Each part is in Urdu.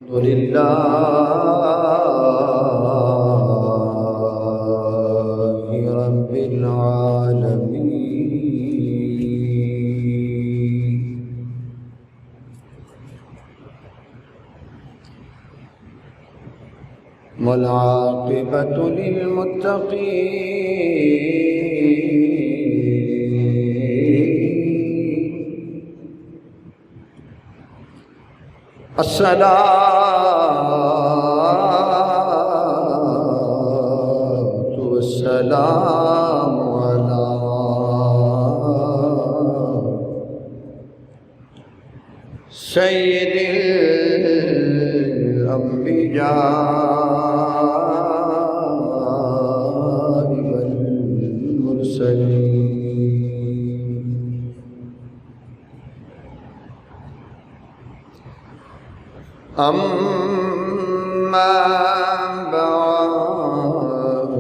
الحمد لله رب العالمين والعاقبة للمتقين الصلاة والسلام على سيد الأنبياء والمرسلين أما بعد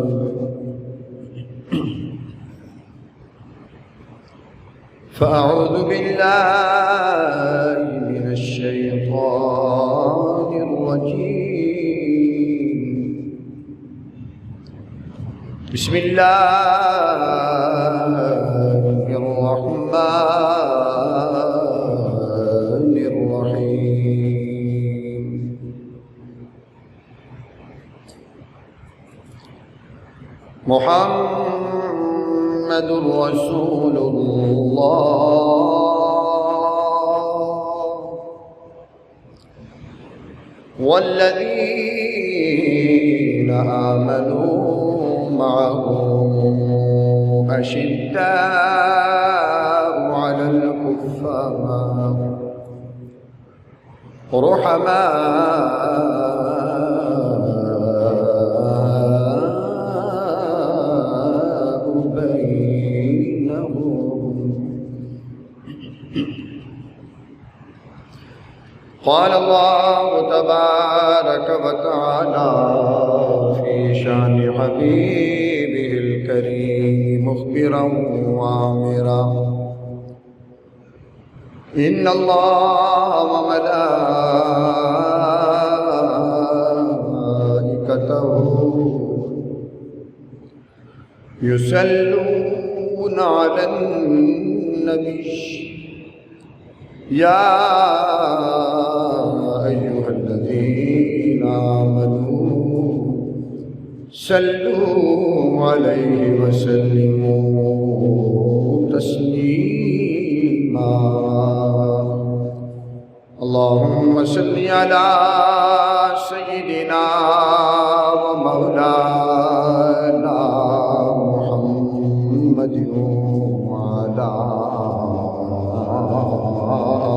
فأعوذ بالله من الشيطان الرجيم بسم الله الرحمن الرحيم محمد رسول الله والذين آمنوا معه أشداء على الكفار رحماء بينهم قال الله تبارك وتعالى في شان حبيبه الكريم مخبرا وآمرا إن الله وملائكته يصلون على النبي يا أيها الذين آمنوا صلوا عليه وسلموا تسليما اللهم صل على سيدنا ومولانا محمد وعلى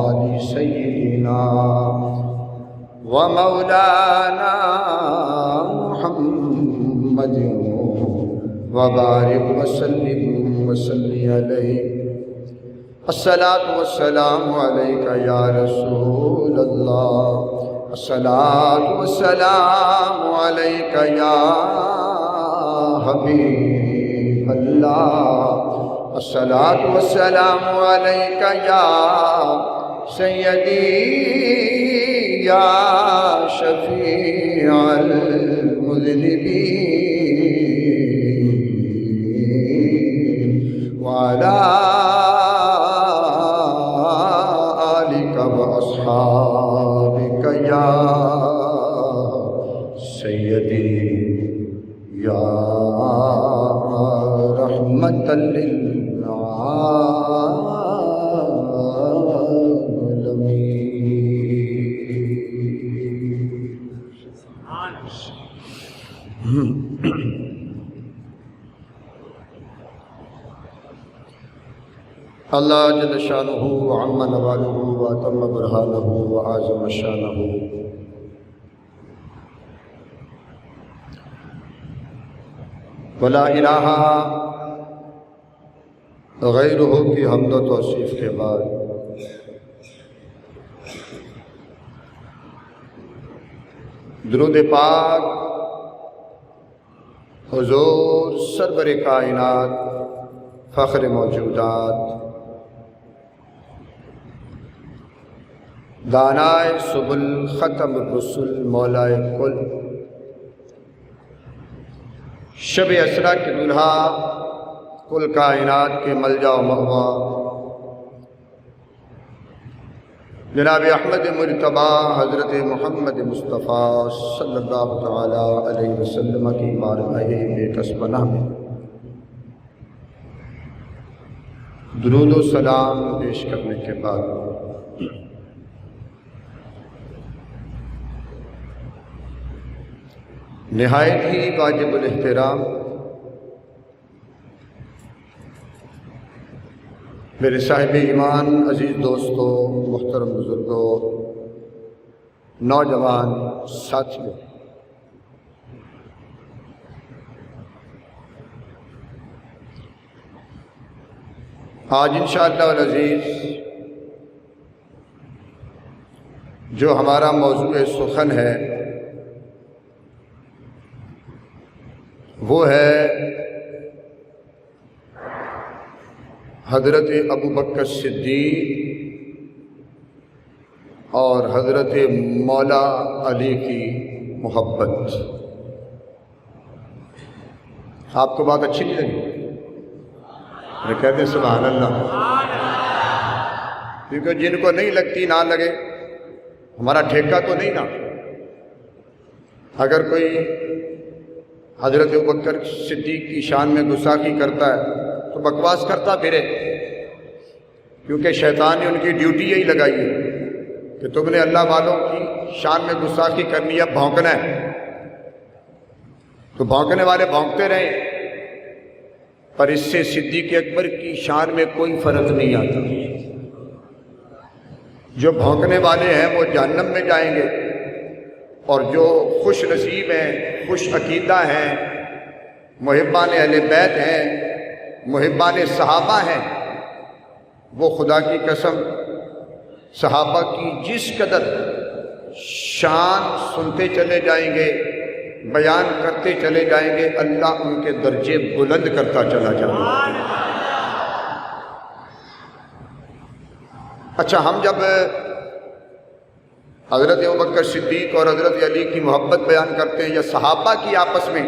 آل سيدنا ومولانا محمد وبارك وسلم عليه الصلاة والسلام عليك يا رسول الله الصلاة والسلام عليك يا حبيب الله الصلاة والسلام عليك يا سيدي يا شفيع المذنبين وعلى آلك وأصحابك يا سيدي يا رحمة اللہ جل شانہ وعم نوالہ واتم برہانہ وعظم شانہ ولا الہ غیرہ کی حمد و توصیف کے بعد درود پاک حضور سرور کائنات فخر موجودات دانائے سبل ختم الرسل مولائے کل، شب اسریٰ کے دلہا کل کائنات کے ملجا و مأوا جناب احمد مرتبہ حضرت محمد مصطفیٰ صلی اللہ تعالی علیہ وسلم کی بارگاہ بے کس پناہ میں درود و سلام پیش کرنے کے بعد نہایت ہی واجب الاحترام میرے صاحب ایمان عزیز دوستوں، محترم بزرگوں، نوجوان ساتھیوں، آج انشاءاللہ العزیز جو ہمارا موضوع سخن ہے وہ ہے حضرت ابوبکر صدیق اور حضرت مولا علی کی محبت۔ آپ کو بات اچھی نہیں لگی؟ میں کہتے ہیں سبحان اللہ، کیونکہ جن کو نہیں لگتی نہ لگے، ہمارا ٹھیکہ تو نہیں نا۔ اگر کوئی حضرت ابوبکر صدیق کی شان میں گستاخی کرتا ہے تو بکواس کرتا پھرے، کیونکہ شیطان نے ان کی ڈیوٹی یہی لگائی ہے کہ تم نے اللہ والوں کی شان میں گستاخی کرنی ہے، بھونکنا ہے، تو بھونکنے والے بھونکتے رہیں، پر اس سے صدیق اکبر کی شان میں کوئی فرق نہیں آتا۔ جو بھونکنے والے ہیں وہ جہنم میں جائیں گے، اور جو خوش نصیب ہیں، خوش عقیدہ ہیں، محبان اہل بیت ہیں، محبان صحابہ ہیں، وہ خدا کی قسم صحابہ کی جس قدر شان سنتے چلے جائیں گے، بیان کرتے چلے جائیں گے، اللہ ان کے درجے بلند کرتا چلا جائے گا۔ اچھا، ہم جب حضرت ابوبکر صدیق اور حضرت علی کی محبت بیان کرتے ہیں یا صحابہ کی آپس میں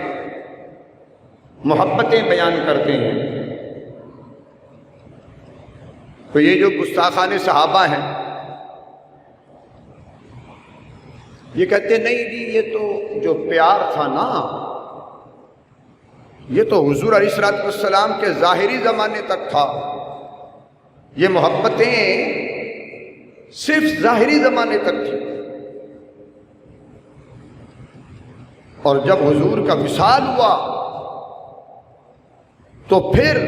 محبتیں بیان کرتے ہیں، تو یہ جو گستاخان صحابہ ہیں یہ کہتے نہیں جی، یہ تو جو پیار تھا نا، یہ تو حضور علیہ الصلوۃ والسلام کے ظاہری زمانے تک تھا، یہ محبتیں صرف ظاہری زمانے تک تھی، اور جب حضور کا وصال ہوا تو پھر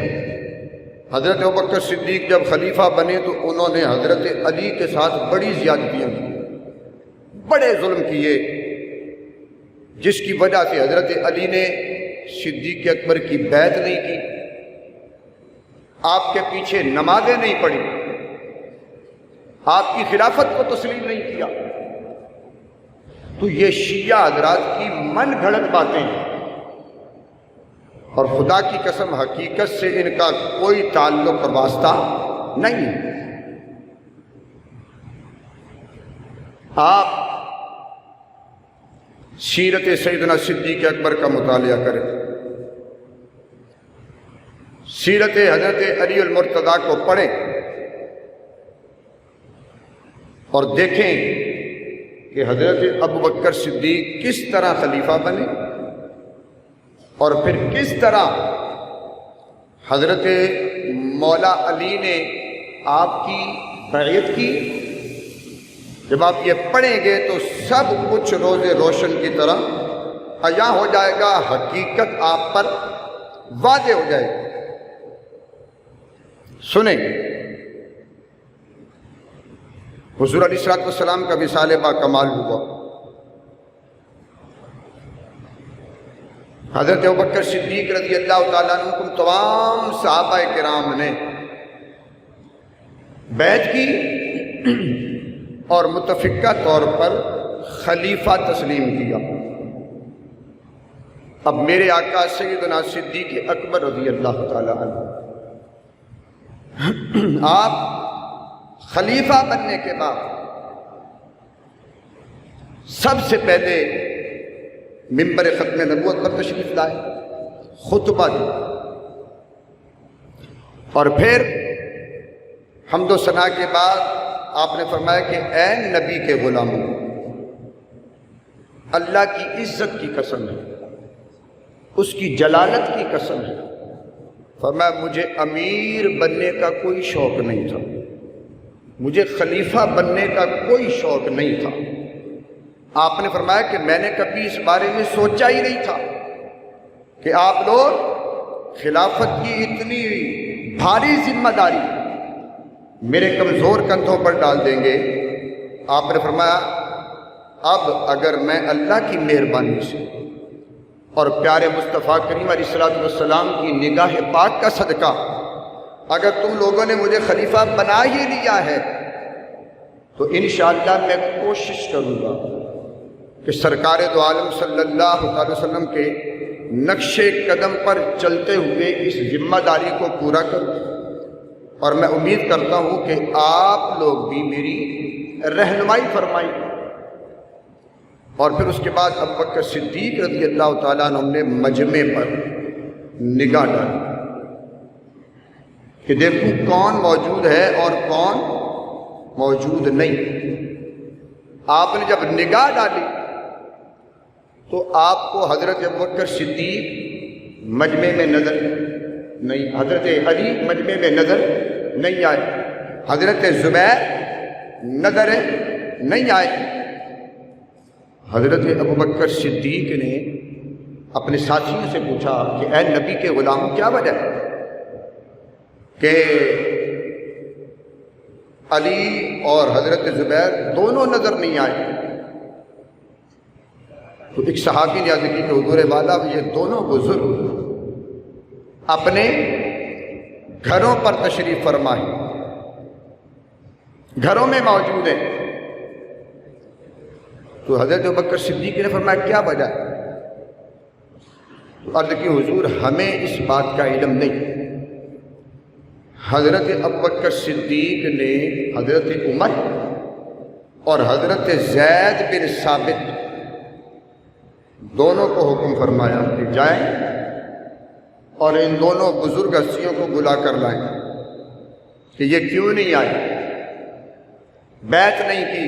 حضرت ابوبکر صدیق جب خلیفہ بنے تو انہوں نے حضرت علی کے ساتھ بڑی زیادتیاں کی، بڑے ظلم کیے، جس کی وجہ سے حضرت علی نے صدیق اکبر کی بیعت نہیں کی، آپ کے پیچھے نمازیں نہیں پڑھی، آپ کی خلافت کو تسلیم نہیں کیا۔ تو یہ شیعہ حضرات کی من گھڑت باتیں ہیں، اور خدا کی قسم حقیقت سے ان کا کوئی تعلق اور واسطہ نہیں۔ آپ سیرت سیدنا صدیق اکبر کا مطالعہ کریں، سیرت حضرت علی المرتضیٰ کو پڑھیں اور دیکھیں کہ حضرت ابوبکر صدیق کس طرح خلیفہ بنے، اور پھر کس طرح حضرت مولا علی نے آپ کی بیعت کی۔ جب آپ یہ پڑھیں گے تو سب کچھ روز روشن کی طرح عیاں ہو جائے گا، حقیقت آپ پر واضح ہو جائے گی۔ سنیں، حضور علیہ الصلوۃ والسلام کا وصال با کمال ہوا، حضرت ابوبکر صدیق رضی اللہ تعالیٰ عنہ کو تمام صحابہ کرام نے بیعت کی اور متفقہ طور پر خلیفہ تسلیم کیا۔ اب میرے آقا سیدنا صدیق اکبر رضی اللہ تعالیٰ عنہ آپ خلیفہ بننے کے بعد سب سے پہلے منبر ختم نبوت پر تشریف لائے، خطبہ دی، اور پھر حمد و ثنا کے بعد آپ نے فرمایا کہ اے نبی کے غلاموں، اللہ کی عزت کی قسم ہے، اس کی جلالت کی قسم ہے، فرمایا مجھے امیر بننے کا کوئی شوق نہیں تھا، مجھے خلیفہ بننے کا کوئی شوق نہیں تھا۔ آپ نے فرمایا کہ میں نے کبھی اس بارے میں سوچا ہی نہیں تھا کہ آپ لوگ خلافت کی اتنی بھاری ذمہ داری میرے کمزور کندھوں پر ڈال دیں گے۔ آپ نے فرمایا اب اگر میں اللہ کی مہربانی سے اور پیارے مصطفیٰ کریم علیہ الصلوۃ والسلام کی نگاہ پاک کا صدقہ اگر تم لوگوں نے مجھے خلیفہ بنا ہی لیا ہے تو انشاءاللہ میں کوشش کروں گا کہ سرکار دو عالم صلی اللہ علیہ وسلم کے نقش قدم پر چلتے ہوئے اس ذمہ داری کو پورا کروں، اور میں امید کرتا ہوں کہ آپ لوگ بھی میری رہنمائی فرمائیں۔ اور پھر اس کے بعد ابوبکر صدیق رضی اللہ تعالیٰ عنہ نے مجمع پر نگاہ ڈالی کہ دیکھوں کون موجود ہے اور کون موجود نہیں۔ آپ نے جب نگاہ ڈالی تو آپ کو حضرت ابوبکر صدیق مجمع میں نظر نہیں، حضرت علی مجمع میں نظر نہیں آئے، حضرت زبیر نظر نہیں آئے۔ حضرت ابوبکر صدیق نے اپنے ساتھیوں سے پوچھا کہ اے نبی کے غلام، کیا وجہ ہے کہ علی اور حضرت زبیر دونوں نظر نہیں آئے؟ تو ایک صحابی نے عرض کی کہ حضور والا یہ دونوں بزرگ اپنے گھروں پر تشریف فرمائے، گھروں میں موجود ہیں۔ تو حضرت ابوبکر صدیق نے فرمایا کیا وجہ ہے؟ تو عرض کی حضور ہمیں اس بات کا علم نہیں۔ حضرت ابوبکر صدیق نے حضرت عمر اور حضرت زید بن ثابت دونوں کو حکم فرمایا کہ جائیں اور ان دونوں بزرگ ہستیوں کو بلا کر لائیں کہ یہ کیوں نہیں آئے، بیعت نہیں کی۔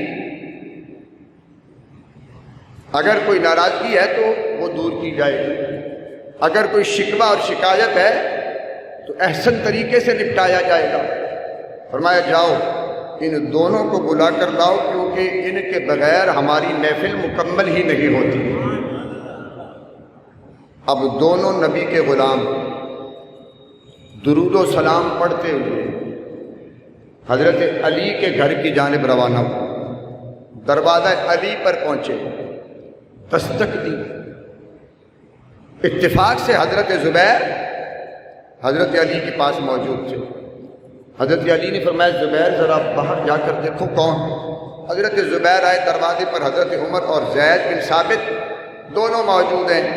اگر کوئی ناراضگی ہے تو وہ دور کی جائے گی، اگر کوئی شکوہ اور شکایت ہے تو احسن طریقے سے نپٹایا جائے گا۔ فرمایا جاؤ ان دونوں کو بلا کر لاؤ، کیونکہ ان کے بغیر ہماری محفل مکمل ہی نہیں ہوتی۔ اب دونوں نبی کے غلام درود و سلام پڑھتے ہوئے حضرت علی کے گھر کی جانب روانہ ہوئے، دروازہ علی پر پہنچے، دستک دی۔ اتفاق سے حضرت زبیر حضرت علی کے پاس موجود تھے۔ حضرت علی نے فرمایا زبیر ذرا باہر جا کر دیکھو کون۔ حضرت زبیر آئے، دروازے پر حضرت عمر اور زید بن ثابت دونوں موجود ہیں۔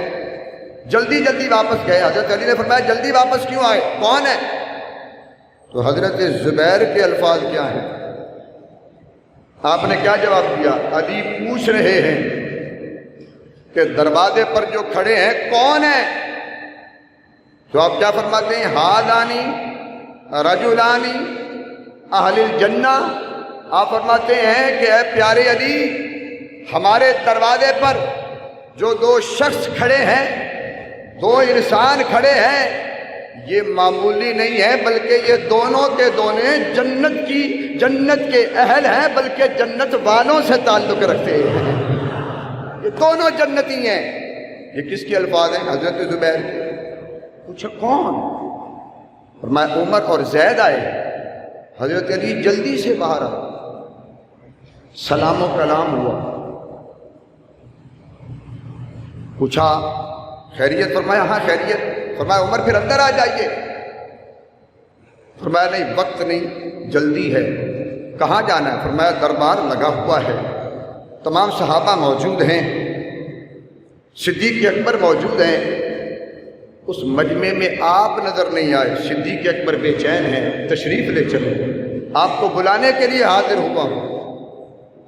جلدی جلدی واپس گئے۔ حضرت علی نے فرمایا جلدی واپس کیوں آئے، کون ہے؟ تو حضرت زبیر کے الفاظ کیا ہیں؟ آپ نے کیا جواب دیا؟ علی پوچھ رہے ہیں کہ دروازے پر جو کھڑے ہیں کون ہیں؟ تو آپ کیا فرماتے ہیں؟ ہادانی رجلانی اہل الجنہ۔ آپ فرماتے ہیں کہ اے پیارے علی، ہمارے دروازے پر جو دو شخص کھڑے ہیں، دو انسان کھڑے ہیں، یہ معمولی نہیں ہے، بلکہ یہ دونوں کے دونوں جنت کے اہل ہیں، بلکہ جنت والوں سے تعلق رکھتے ہیں۔ یہ دونوں جنتی ہیں۔ یہ کس کے الفاظ ہیں؟ حضرت زبیر کے۔ پوچھا کون؟ فرمایا عمر اور زید آئے۔ حضرت علی جلدی سے باہر آئے، سلام و کلام ہوا، پوچھا خیریت؟ فرمایا ہاں خیریت۔ فرمایا عمر پھر اندر آ جائیے۔ فرمایا نہیں وقت نہیں، جلدی ہے۔ کہاں جانا ہے؟ فرمایا دربار لگا ہوا ہے، تمام صحابہ موجود ہیں، صدیق اکبر موجود ہیں، اس مجمع میں آپ نظر نہیں آئے، صدیق اکبر بے چین ہیں، تشریف لے چلو، آپ کو بلانے کے لیے حاضر ہوا ہوں۔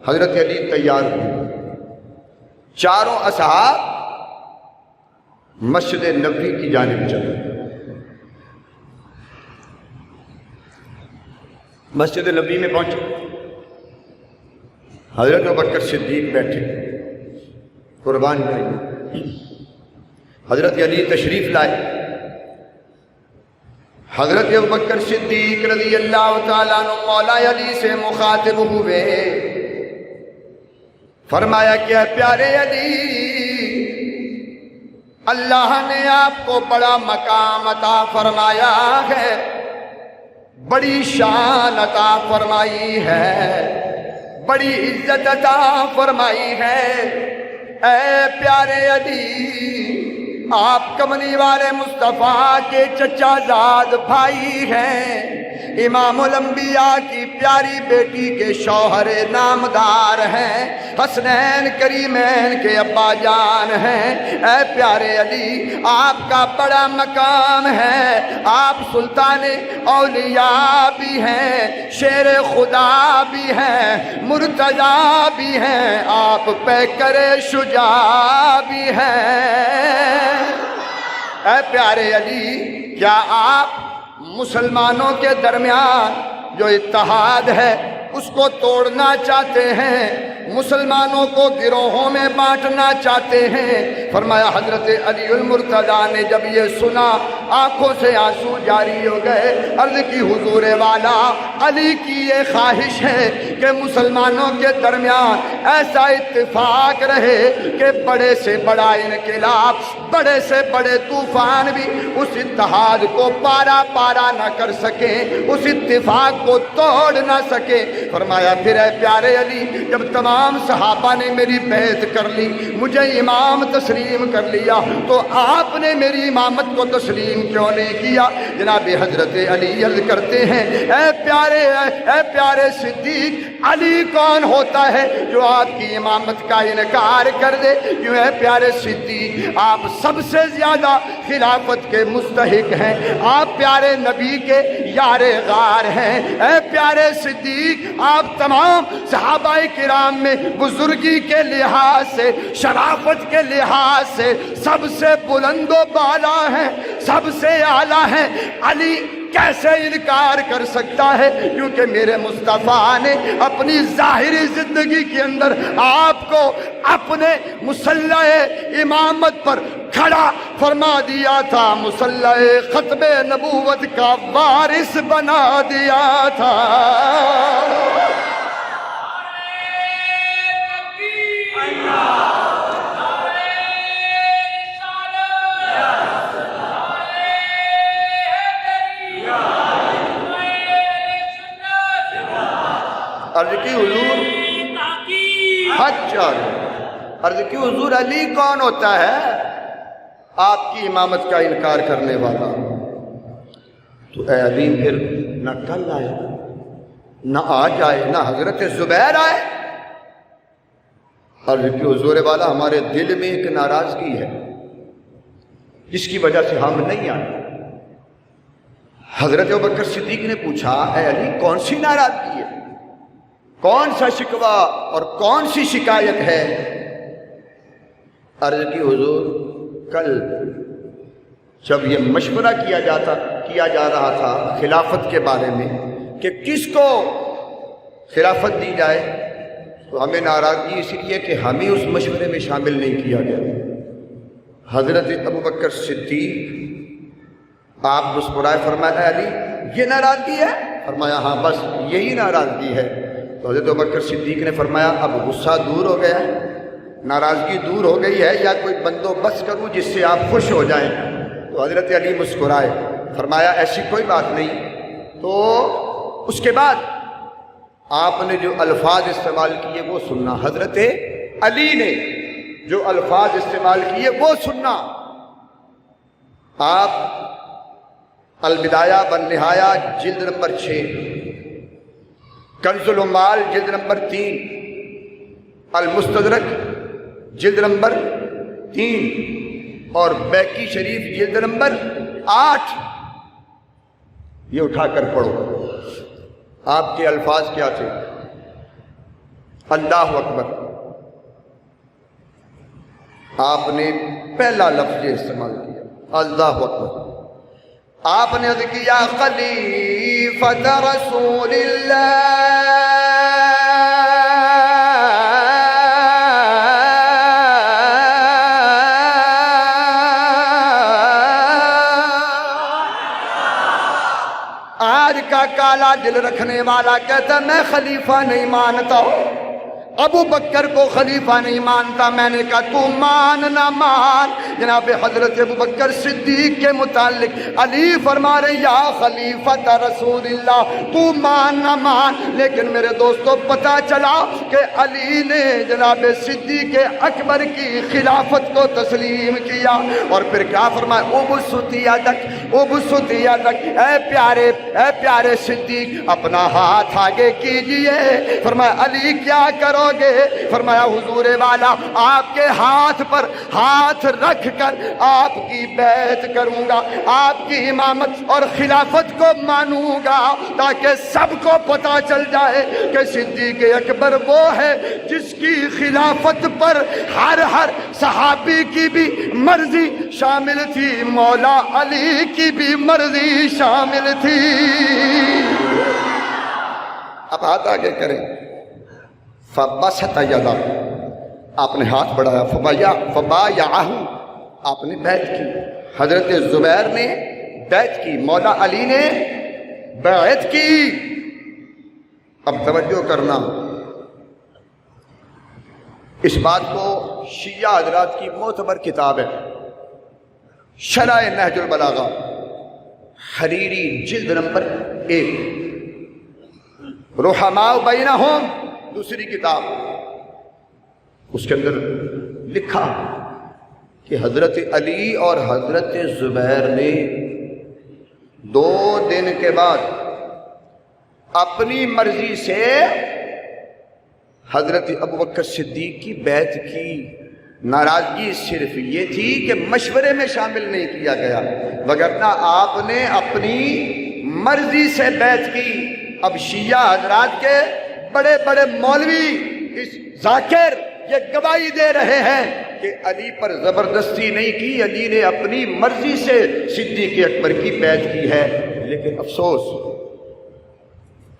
حضرت علی تیار ہوئے، چاروں اصحاب مسجد نبوی کی جانب چلے. مسجد نبوی میں پہنچے. حضرت ابوبکر صدیق بیٹھے قربان جائیں. حضرت علی تشریف لائے. حضرت ابوبکر صدیق رضی اللہ تعالیٰ عنہ مولا علی سے مخاطب ہوئے. فرمایا کہ اے پیارے علی، اللہ نے آپ کو بڑا مقام عطا فرمایا ہے، بڑی شان عطا فرمائی ہے، بڑی عزت عطا فرمائی ہے. اے پیارے علی، آپ کملی والے مصطفیٰ کے چچا زاد بھائی ہیں، امام الانبیاء کی پیاری بیٹی کے شوہر نامدار ہیں، حسنین کریمین کے ابا جان ہیں. اے پیارے علی، آپ کا بڑا مقام ہے، آپ سلطان اولیاء بھی ہیں، شیر خدا بھی ہیں، مرتضیٰ بھی ہیں، آپ پیکر شجاع بھی ہیں. اے پیارے علی، کیا آپ مسلمانوں کے درمیان جو اتحاد ہے اس کو توڑنا چاہتے ہیں، مسلمانوں کو گروہوں میں بانٹنا چاہتے ہیں؟ فرمایا حضرت علی المرتضیٰ نے جب یہ سنا آنکھوں سے آنسو جاری ہو گئے. عرض کی حضور والا، علی کی یہ خواہش ہے کہ مسلمانوں کے درمیان ایسا اتفاق رہے کہ بڑے سے بڑا انقلاب، بڑے سے بڑے طوفان بھی اس اتحاد کو پارا پارا نہ کر سکیں، اس اتفاق کو توڑ نہ سکیں. فرمایا پھر اے پیارے علی، جب تمام صحابہ نے میری بیعت کر لی، مجھے امام تسلیم کر لیا، تو آپ نے میری امامت کو تسلیم کیوں نہیں کیا؟ جناب حضرت علی عرض کرتے ہیں، اے پیارے صدیق، علی کون ہوتا ہے جو آپ کی امامت کا انکار کر دے؟ کیوں اے پیارے صدیق، آپ سب سے زیادہ خلافت کے مستحق ہیں، آپ پیارے نبی کے یار غار ہیں. اے پیارے صدیق، آپ تمام صحابہ کرام میں بزرگی کے لحاظ سے، شرافت کے لحاظ سے سب سے بلند و بالا ہیں، سب سے اعلیٰ ہیں. علی کیسے انکار کر سکتا ہے؟ کیونکہ میرے مصطفیٰ نے اپنی ظاہری زندگی کے اندر آپ کو اپنے مصلح امامت پر کھڑا فرما دیا تھا، مصلح ختم نبوت کا وارث بنا دیا تھا. عرض کی حضور عرض کی حضور، علی کون ہوتا ہے آپ کی امامت کا انکار کرنے والا؟ تو اے علی پھر نہ کل آئے، نہ آج آئے، نہ حضرت زبیر آئے. عرض کی حضور والا، ہمارے دل میں ایک ناراضگی ہے جس کی وجہ سے ہم نہیں آئے. حضرت ابوبکر صدیق نے پوچھا، اے علی کون سی ناراضگی ہے، کون سا شکوہ اور کون سی شکایت ہے؟ عرض کی حضور، کل جب یہ مشورہ کیا جا رہا تھا خلافت کے بارے میں کہ کس کو خلافت دی جائے، تو ہمیں ناراضگی اس لیے کہ ہمیں اس مشورے میں شامل نہیں کیا گیا. حضرت ابوبکر صدیق آپ مسکرائے، فرمایا اے علی یہ ناراضگی ہے؟ فرمایا ہاں بس یہی ناراضگی ہے. تو حضرت ابوبکر صدیق نے فرمایا اب غصہ دور ہو گیا ہے، ناراضگی دور ہو گئی ہے، یا کوئی بندوبست کروں جس سے آپ خوش ہو جائیں؟ تو حضرت علی مسکرائے، فرمایا ایسی کوئی بات نہیں. تو اس کے بعد آپ نے جو الفاظ استعمال کیے وہ سننا، حضرت علی نے جو الفاظ استعمال کیے وہ سننا. آپ البدایہ والنہایہ جلد نمبر 6، کنز العمال جلد نمبر 3، المستدرک جلد نمبر 3 اور بیکی شریف جلد نمبر 8 یہ اٹھا کر پڑھو. آپ کے الفاظ کیا تھے؟ اللہ اکبر. آپ نے پہلا لفظ استعمال کیا اللہ اکبر. آپ نے عرض کیا خلیفۃ رسول اللہ، آج کا کالا دل رکھنے والا کہتا میں خلیفہ نہیں مانتا ہوں، ابو بکر کو خلیفہ نہیں مانتا. میں نے کہا تو مان نہ مان. جناب حضرت ابو بکر صدیق کے متعلق علی فرما رہے یا خلیفۃ رسول اللہ، تو مان نہ مان. لیکن میرے دوستو پتہ چلا کہ علی نے جناب صدیق اکبر کی خلافت کو تسلیم کیا اور پھر کیا فرمایا ابسط یدک ابسط یدک، اے پیارے صدیق اپنا ہاتھ آگے کیجئے. فرمایا علی کیا کرو گے؟ فرمایا حضور والا آپ کے ہاتھ پر ہاتھ رکھ کر آپ کی بیعت کروں گا، آپ کی امامت اور خلافت کو مانوں گا تاکہ سب کو پتہ چل جائے کہ صدیق اکبر وہ ہے جس کی خلافت پر ہر صحابی کی بھی مرضی شامل تھی، مولا علی کی بھی مرضی شامل تھی. اب ہاتھ آگے کریں. فبسط یدا، آپ نے ہاتھ بڑھایا. فبایعہ، آپ نے بیعت کی. حضرت زبیر نے بیعت کی، مولا علی نے بیعت کی. اب توجہ کرنا، اس بات کو شیعہ حضرات کی معتبر کتاب ہے شرح نہج البلاغہ، حریری جلد نمبر 1، رحماء بینہم دوسری کتاب، اس کے اندر لکھا کہ حضرت علی اور حضرت زبیر نے 2 دن کے بعد اپنی مرضی سے حضرت ابوبکر صدیق کی بیعت کی. ناراضگی صرف یہ تھی کہ مشورے میں شامل نہیں کیا گیا، وگرنہ آپ نے اپنی مرضی سے بیعت کی. اب شیعہ حضرات کے بڑے بڑے مولوی اس ذاکر یہ گواہی دے رہے ہیں کہ علی پر زبردستی نہیں کی، علی نے اپنی مرضی سے صدیق اکبر کی بیعت کی ہے. لیکن افسوس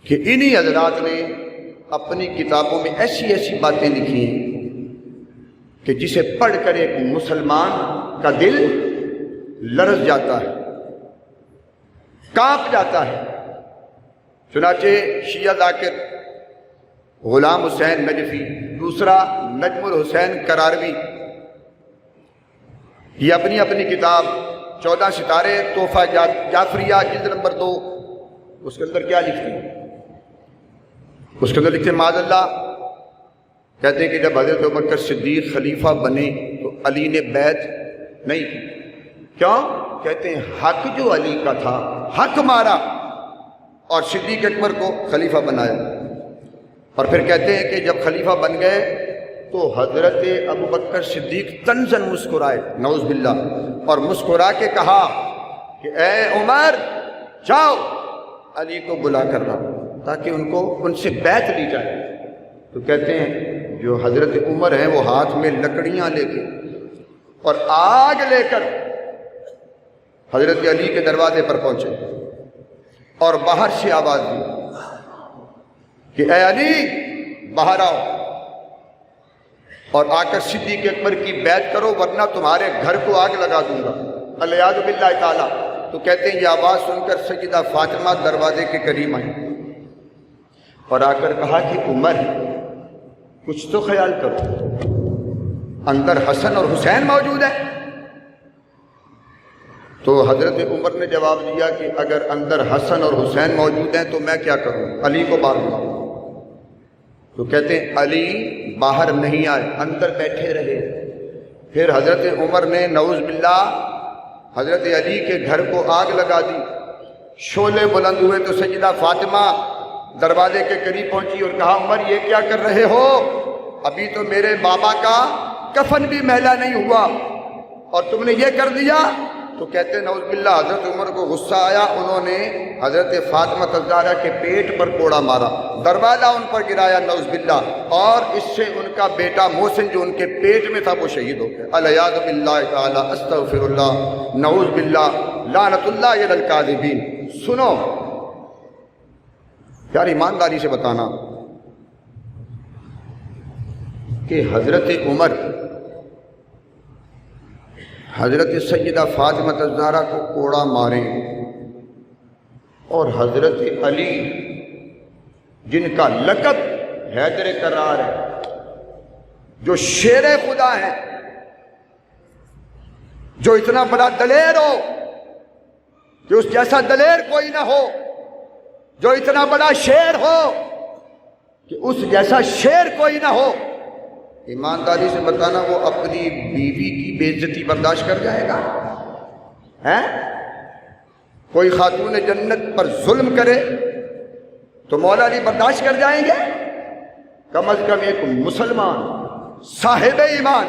کہ انہی حضرات نے اپنی کتابوں میں ایسی باتیں لکھی ہیں کہ جسے پڑھ کر ایک مسلمان کا دل لرز جاتا ہے، کانپ جاتا ہے. چنانچہ شیعہ ذاکر غلام حسین نجفی، دوسرا نجم الحسین کراروی، یہ اپنی کتاب 14 ستارے تحفہ جعفریہ جلد نمبر 2، اس کے اندر کیا لکھتے ہیں؟ اس کے اندر لکھتے ہیں معاذ اللہ، کہتے ہیں کہ جب حضرت ابوبکر صدیق خلیفہ بنے تو علی نے بیعت نہیں کی. کیوں؟ کہتے ہیں حق جو علی کا تھا حق مارا اور صدیق اکبر کو خلیفہ بنایا. اور پھر کہتے ہیں کہ جب خلیفہ بن گئے تو حضرت ابوبکر صدیق طنزاً مسکرائے، نعوذ باللہ، اور مسکرا کے کہا کہ اے عمر جاؤ علی کو بلا کر لاؤ تاکہ ان سے بیعت لی جائے. تو کہتے ہیں جو حضرت عمر ہیں وہ ہاتھ میں لکڑیاں لے کے اور آگ لے کر حضرت علی کے دروازے پر پہنچے اور باہر سے آواز دی کہ اے علی باہر آؤ اور آ کر صدیق اکبر کی بیعت کرو ورنہ تمہارے گھر کو آگ لگا دوں گا، الیاذ باللہ تعالی. تو کہتے ہیں یہ آواز سن کر سیدہ فاطمہ دروازے کے قریب آئیں اور آ کر کہا کہ عمر کچھ تو خیال کرو، اندر حسن اور حسین موجود ہیں. تو حضرت عمر نے جواب دیا کہ اگر اندر حسن اور حسین موجود ہیں تو میں کیا کروں، علی کو باہر بلاؤں. تو کہتے ہیں علی باہر نہیں آئے، اندر بیٹھے رہے. پھر حضرت عمر نے نعوذ باللہ حضرت علی کے گھر کو آگ لگا دی. شعلے بلند ہوئے تو سیدہ فاطمہ دروازے کے قریب پہنچی اور کہا عمر یہ کیا کر رہے ہو، ابھی تو میرے بابا کا کفن بھی میلا نہیں ہوا اور تم نے یہ کر دیا. تو کہتے ہیں نعوذ باللہ حضرت عمر کو غصہ آیا، انہوں نے حضرت فاطمہ الزہرا کے پیٹ پر کوڑا مارا، دروازہ ان پر گرایا نعوذ باللہ، اور اس سے ان کا بیٹا محسن جو ان کے پیٹ میں تھا وہ شہید ہو گیا۔ العیاذ باللہ تعالی، استغفر اللہ، نعوذ باللہ، لعنت اللہ علی الکاذبین۔ سنو یار، ایمانداری سے بتانا کہ حضرت عمر حضرت سیدہ فاطمہ الزہرا کو کوڑا ماریں اور حضرت علی جن کا لقب حیدر کرار ہے، جو شیر خدا ہے، جو اتنا بڑا دلیر ہو کہ اس جیسا دلیر کوئی نہ ہو، جو اتنا بڑا شیر ہو کہ اس جیسا شیر کوئی نہ ہو، ایمانداری سے بتانا وہ اپنی بیوی کی بے عزتی برداشت کر جائے گا؟ کوئی خاتون جنت پر ظلم کرے تو مولا علی برداشت کر جائیں گے؟ کم از کم ایک مسلمان صاحب ایمان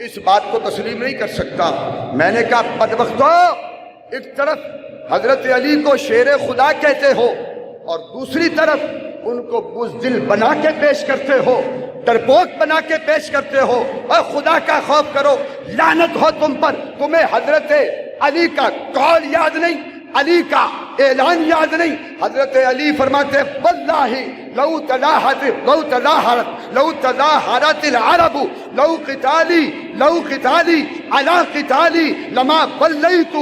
اس بات کو تسلیم نہیں کر سکتا۔ میں نے کہا بدبختو، ایک طرف حضرت علی کو شیر خدا کہتے ہو اور دوسری طرف ان کو بزدل بنا کے پیش کرتے ہو، ڈرپوک بنا کے پیش کرتے ہو۔ اور خدا کا خوف کرو، لعنت ہو تم پر، تمہیں حضرت علی کا قول یاد نہیں، علی کا اعلان یاد نہیں۔ حضرت علی فرماتے ہیں واللہ لو تظاہرت العرب لو قتالی علی قتالی لما ولیت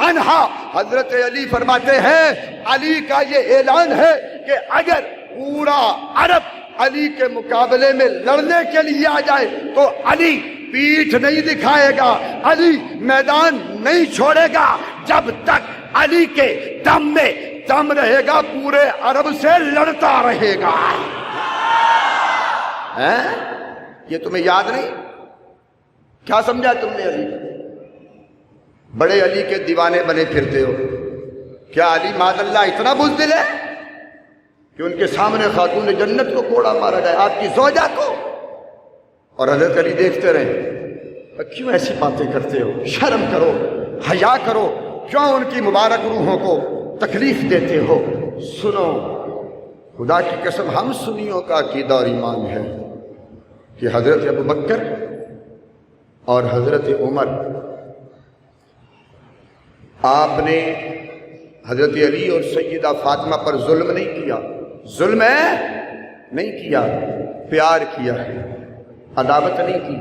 عنہا۔ حضرت علی فرماتے ہیں علی کا یہ اعلان ہے کہ اگر پورا عرب علی کے مقابلے میں لڑنے کے لیے آ جائے تو علی پیٹھ نہیں دکھائے گا، علی میدان نہیں چھوڑے گا، جب تک علی کے دم میں دم رہے گا پورے عرب سے لڑتا رہے گا۔ یہ تمہیں یاد نہیں؟ کیا سمجھا تم نے علی؟ بڑے علی کے دیوانے بنے پھرتے ہو۔ کیا علی معاذ اللہ اتنا بزدل ہے کہ ان کے سامنے خاتون جنت کو کوڑا مارا جائے، آپ کی زوجہ کو؟ اور حضرت علی دیکھتے رہے، کیوں ایسی باتیں کرتے ہو؟ شرم کرو، حیا کرو، کیوں ان کی مبارک روحوں کو تکلیف دیتے ہو؟ سنو، خدا کی قسم ہم سنیوں کا عقیدہ اور ایمان ہے کہ حضرت ابوبکر اور حضرت عمر، آپ نے حضرت علی اور سیدہ فاطمہ پر ظلم نہیں کیا، ظلم نہیں کیا، پیار کیا ہے، عداوت نہیں کی،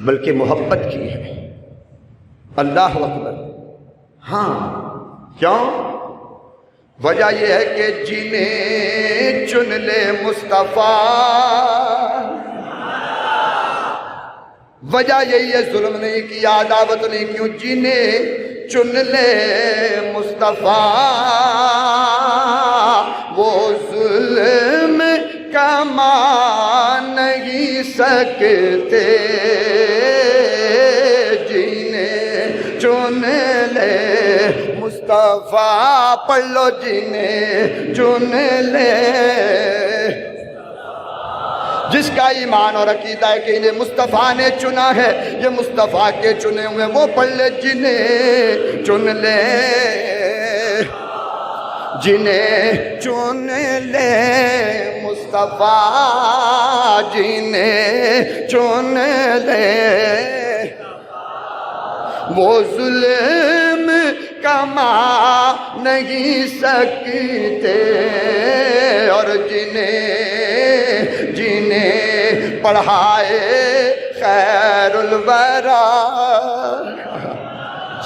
بلکہ محبت کی ہے۔ اللہ اکبر۔ ہاں، کیوں؟ وجہ یہ ہے کہ جنہیں چن لے مصطفیٰ، وجہ یہی ہے، ظلم نہیں کیا، عداوت نہیں کیوں، جنہیں چن لے مصطفیٰ وہ ظلم کما نہیں سکتے، جنہیں چن لے مصطفیٰ، پڑھ لو، جنہیں چن لے، جس کا ایمان اور عقیدہ ہے کہ انہیں مصطفیٰ نے چنا ہے، یہ مصطفیٰ کے چنے ہوئے، وہ پڑھ لے جنہیں چن لے، جنہیں چن لے مصطفیٰ، جنہیں چن لے وہ ظلم کما نہیں سکتے، اور جنہیں پڑھائے خیر الورا،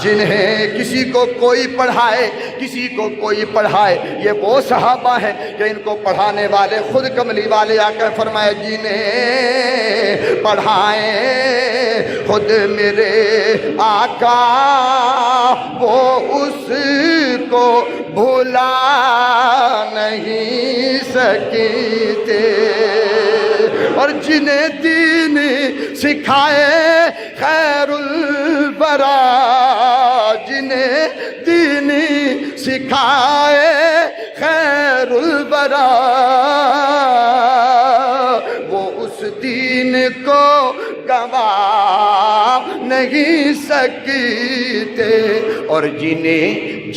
جنہیں کسی کو کوئی پڑھائے، کسی کو کوئی پڑھائے، یہ وہ صحابہ ہیں کہ ان کو پڑھانے والے خود کملی والے آ کر فرمائے جنہیں پڑھائیں خود میرے آقا، وہ اس کو بھلا نہیں سکتے، اور جنہیں دین سکھائے خیر الورا، جنہیں دین سکھائے خیر الورا، وہ اس دین کو گواہ نہیں نہیں سکتے، اور جنہیں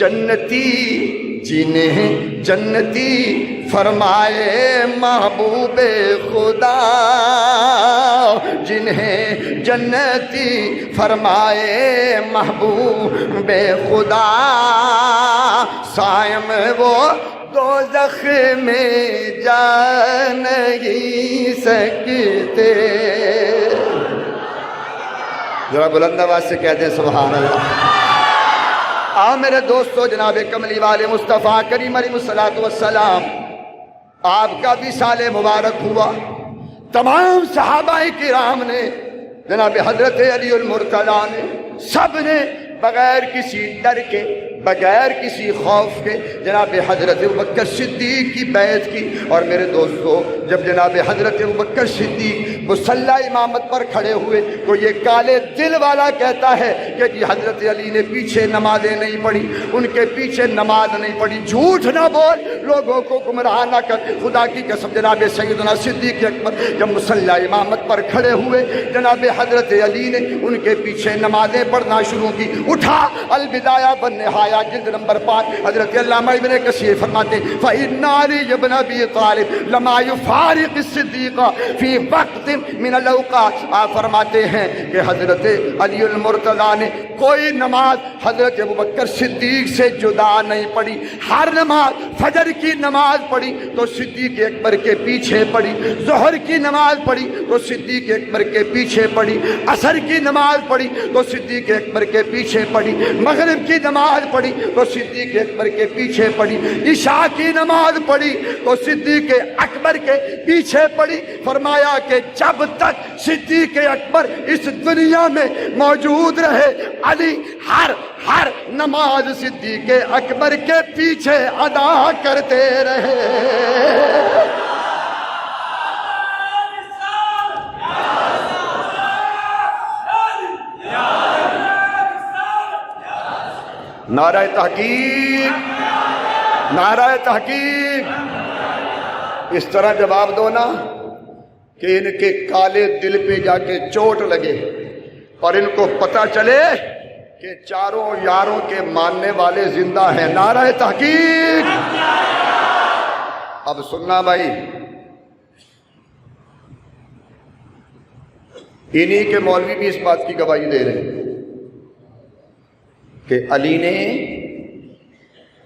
جنتی فرمائے محبوب خدا، جنہیں جنتی فرمائے محبوب خدا، سائم وہ دوزخ میں جا نہیں سکتے۔ ذرا بلند آواز سے کہتے ہیں سبحان اللہ۔ میرے دوستو، جناب کملی والے مصطفیٰ کریم علیہ الصلوۃ والسلام، آپ کا بھی سال مبارک ہوا۔ تمام صحابہ کرام نے، جناب حضرت علی المرتضیٰ نے، سب نے بغیر کسی ڈر کے، بغیر کسی خوف کے جناب حضرت ابوبکر صدیق کی بیعت کی۔ اور میرے دوستو، جب جناب حضرت ابوبکر صدیق مصلی امامت پر کھڑے ہوئے تو یہ کالے دل والا کہتا ہے کہ جی حضرت علی نے پیچھے نمازیں نہیں پڑھی، ان کے پیچھے نماز نہیں پڑھی۔ جھوٹ نہ بول، لوگوں کو گمراہ نہ کر، خدا کی قسم۔ جناب سیدنا صدیق اکبر جب مصلی امامت پر کھڑے ہوئے، جناب حضرت علی نے ان کے پیچھے نمازیں پڑھنا شروع کی۔ اٹھا البدایہ والنہایہ جلد نمبر 5، حضرت علامہ ابن کثیر فرماتے ہیں فَإِنَّ عَلِيَّ بْنَ أَبِي طَالِبٍ لَمَا يُفَارِقُ الصِّدِّيقَ فِي وَقْتٍ مِنَ الْأَوْقَاتِ۔ آپ فرماتے ہیں کہ حضرت علی المرتضیٰ نے کوئی نماز حضرت ابوبکر صدیق سے جدا نہیں پڑھی۔ ہر نماز، فجر کی نماز پڑھی تو صدیق اکبر کے پیچھے پڑھی، ظہر کی نماز پڑھی تو صدیق اکبر کے پیچھے پڑھی، عصر کی نماز پڑھی تو صدیق اکبر کے پیچھے پڑھی، مغرب کی نماز پڑھی تو صدیق اکبر کے پیچھے پڑھی، عشاء کی نماز پڑھی تو صدیق اکبر کے پیچھے پڑھی۔ فرمایا کہ جب تک صدیق اکبر اس دنیا میں موجود رہے، علی ہر نماز صدیق اکبر کے پیچھے ادا کرتے رہے۔ نعرہ تحقیق، نعرہ تحقیق۔ اس طرح جواب دو نا کہ ان کے کالے دل پہ جا کے چوٹ لگے اور ان کو پتہ چلے کہ چاروں یاروں کے ماننے والے زندہ ہیں۔ نعرہ تحقیق۔ اب سننا بھائی، انہی کے مولوی بھی اس بات کی گواہی دے رہے ہیں کہ علی نے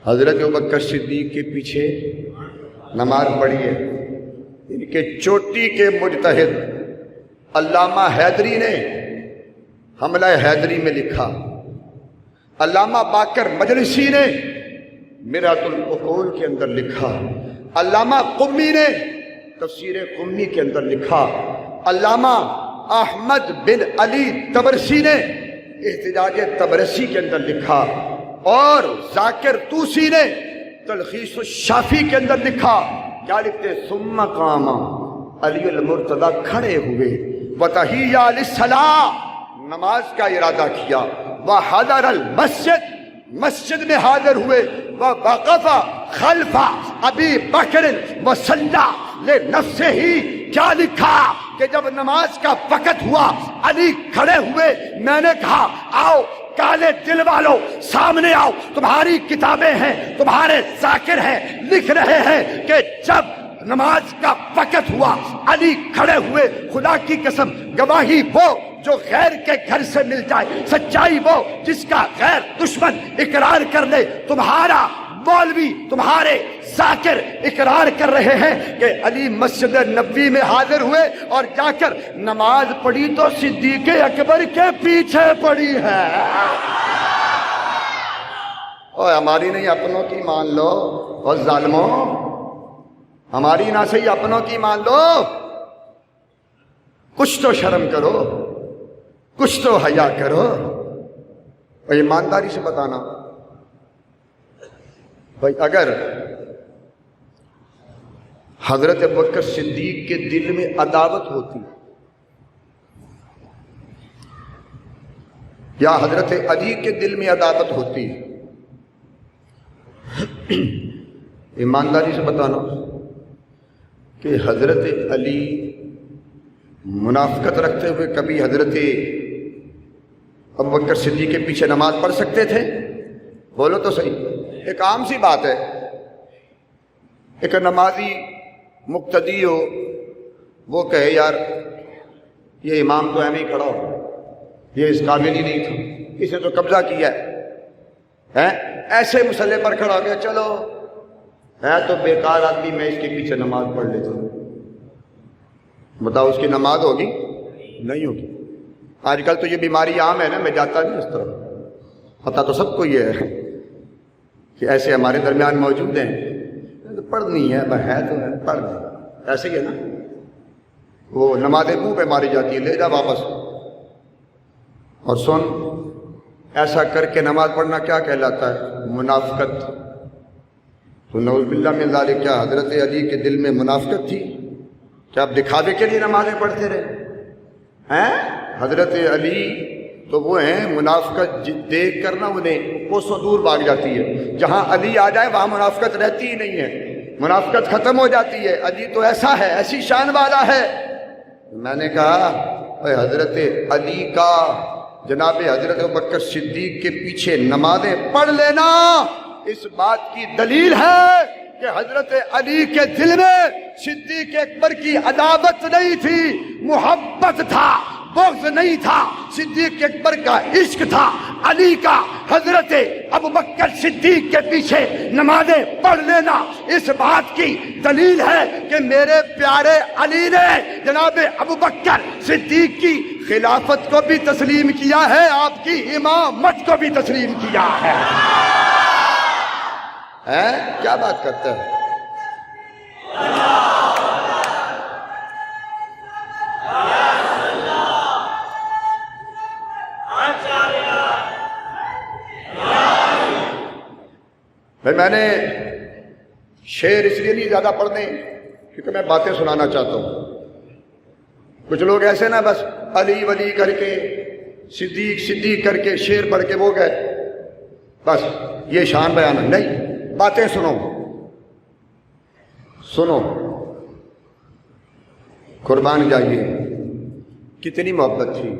حضرت ابوبکر صدیق کے پیچھے نماز پڑھی ہے۔ ان کے چوٹی کے مجتہد علامہ حیدری نے حملہ حیدری میں لکھا، علامہ باقر مجلسی نے مرآت العقول کے اندر لکھا، علامہ قمی نے تفسیر قمی کے اندر لکھا، علامہ احمد بن علی تبرسی نے احتجاج تبرسی کے اندر لکھا، اور ذاکر طوسی نے تلخیص الشافی کے اندر لکھا۔ کیا لکھتے؟ ثم قام علی المرتضیٰ کھڑے ہوئے، وتحیہ للصلاۃ نماز کا ارادہ کیا، وحضر المسجد مسجد میں حاضر ہوئے، ووقف خلف ابی بکر وصلی لنفسہ۔ کیا لکھا کہ جب نماز کا وقت ہوا علی کھڑے ہوئے، میں نے کہا آؤ کالے دل والو سامنے آؤ، تمہاری کتابیں ہیں، تمہارے ذاکر ہیں، لکھ رہے ہیں کہ جب نماز کا وقت ہوا علی کھڑے ہوئے۔ خدا کی قسم، گواہی وہ جو غیر کے گھر سے مل جائے، سچائی وہ جس کا غیر دشمن اقرار کر لے۔ تمہارا مولوی، تمہارے ذاکر اقرار کر رہے ہیں کہ علی مسجد نبوی میں حاضر ہوئے اور جا کر نماز پڑھی تو صدیق اکبر کے پیچھے پڑھی ہے۔ اوہ ہماری نہیں اپنوں کی مان لو، اور ظالموں ہماری نہ صحیح اپنوں کی مان لو۔ کچھ تو شرم کرو، کچھ تو حیا کرو، اور ایمانداری سے بتانا بھائی، اگر حضرت ابوبکر صدیق کے دل میں عداوت ہوتی یا حضرت علی کے دل میں عداوت ہوتی، ایمانداری سے بتانا کہ حضرت علی منافقت رکھتے ہوئے کبھی حضرت ابو بکر صدیق کے پیچھے نماز پڑھ سکتے تھے؟ بولو تو صحیح۔ ایک عام سی بات ہے، ایک نمازی مقتدی ہو، وہ کہے یار یہ امام تو ایم ہی کھڑا ہو، یہ اس قابل ہی نہیں تھا، اس نے تو قبضہ کیا ہے، ایسے مسلح پر کھڑا ہو گیا، چلو ہے تو بیکار آدمی، میں اس کے پیچھے نماز پڑھ لیتا ہوں۔ بتاؤ اس کی نماز ہوگی؟ نہیں ہوگی۔ آج کل تو یہ بیماری عام ہے نا، میں جاتا نہیں اس طرح، پتہ تو سب کو یہ ہے کہ ایسے ہمارے درمیان موجود ہیں، پڑھنی ہے ہے تو ہے، پڑھ لیں، ایسے ہی ہے نا، وہ نمازیں منہ پہ ماری جاتی ہے، لے جا واپس۔ اور سن، ایسا کر کے نماز پڑھنا کیا کہلاتا ہے؟ منافقت۔ تو نعوذ باللہ من ذالک، کیا حضرت علی کے دل میں منافقت تھی؟ کیا آپ دکھاوے کے لیے نمازیں پڑھتے رہے ہیں؟ حضرت علی تو وہ ہیں منافقت دیکھ کر نا انہیں کوسوں دور بھاگ جاتی ہے، جہاں علی آ جائے وہاں منافقت رہتی ہی نہیں ہے، منافقت ختم ہو جاتی ہے۔ علی تو ایسا ہے، ایسی شان والا ہے۔ میں نے کہا اے حضرت علی کا، جناب حضرت ابوبکر صدیق کے پیچھے نمازیں پڑھ لینا اس بات کی دلیل ہے کہ حضرت علی کے دل میں صدیق اکبر کی عداوت نہیں تھی، محبت تھا، بغض نہیں تھا، صدیق اکبر کا عشق تھا علی کا۔ حضرت ابوبکر صدیق کے پیچھے نمازیں پڑھ لینا اس بات کی دلیل ہے کہ میرے پیارے علی نے جناب ابوبکر صدیق کی خلافت کو بھی تسلیم کیا ہے، آپ کی امامت کو بھی تسلیم کیا ہے۔ کیا بات کرتے ہیں؟ بھائی میں نے شعر اس لیے نہیں زیادہ پڑھنے کیونکہ میں باتیں سنانا چاہتا ہوں۔ کچھ لوگ ایسے نا بس علی ولی کر کے، صدیق صدیق کر کے شعر پڑھ کے وہ گئے، بس یہ شان بیان نہیں، باتیں سنو سنو، قربان جائیے، کتنی محبت تھی،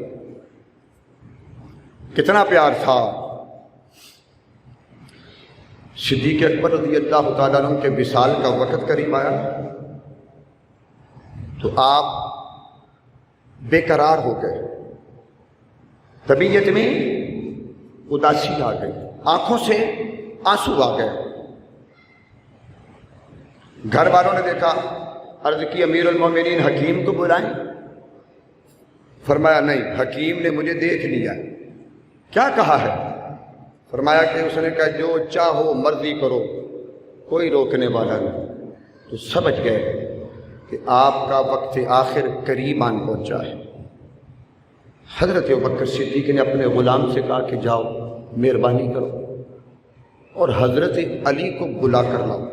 کتنا پیار تھا۔ صدیق اکبر رضی اللہ تعالیٰ عنہ کے وصال کا وقت قریب آیا تو آپ بے قرار ہو گئے، طبیعت میں اداسی آ گئی، آنکھوں سے آنسو آ گئے۔ گھر والوں نے دیکھا، عرض کی امیر المومنین حکیم کو بلائیں؟ فرمایا نہیں، حکیم نے مجھے دیکھ لیا۔ کیا کہا ہے؟ فرمایا کہ اس نے کہا جو چاہو مرضی کرو، کوئی روکنے والا نہیں۔ تو سمجھ گئے کہ آپ کا وقت آخر قریب آن پہنچا ہے۔ حضرت ابوبکر صدیق نے اپنے غلام سے کہا کہ جاؤ مہربانی کرو اور حضرت علی کو بلا کر لاؤ۔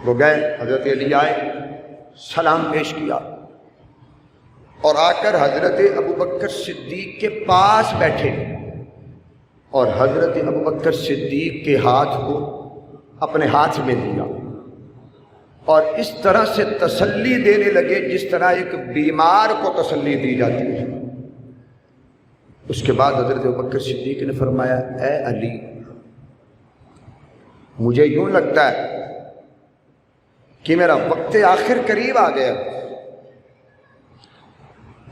وہ گئے، حضرت علی آئے، سلام پیش کیا اور آ کر حضرت ابوبکر صدیق کے پاس بیٹھے اور حضرت ابوبکر صدیق کے ہاتھ کو اپنے ہاتھ میں لیا اور اس طرح سے تسلی دینے لگے جس طرح ایک بیمار کو تسلی دی جاتی ہے۔ اس کے بعد حضرت ابوبکر صدیق نے فرمایا اے علی، مجھے یوں لگتا ہے کہ میرا وقت آخر قریب آ گیا۔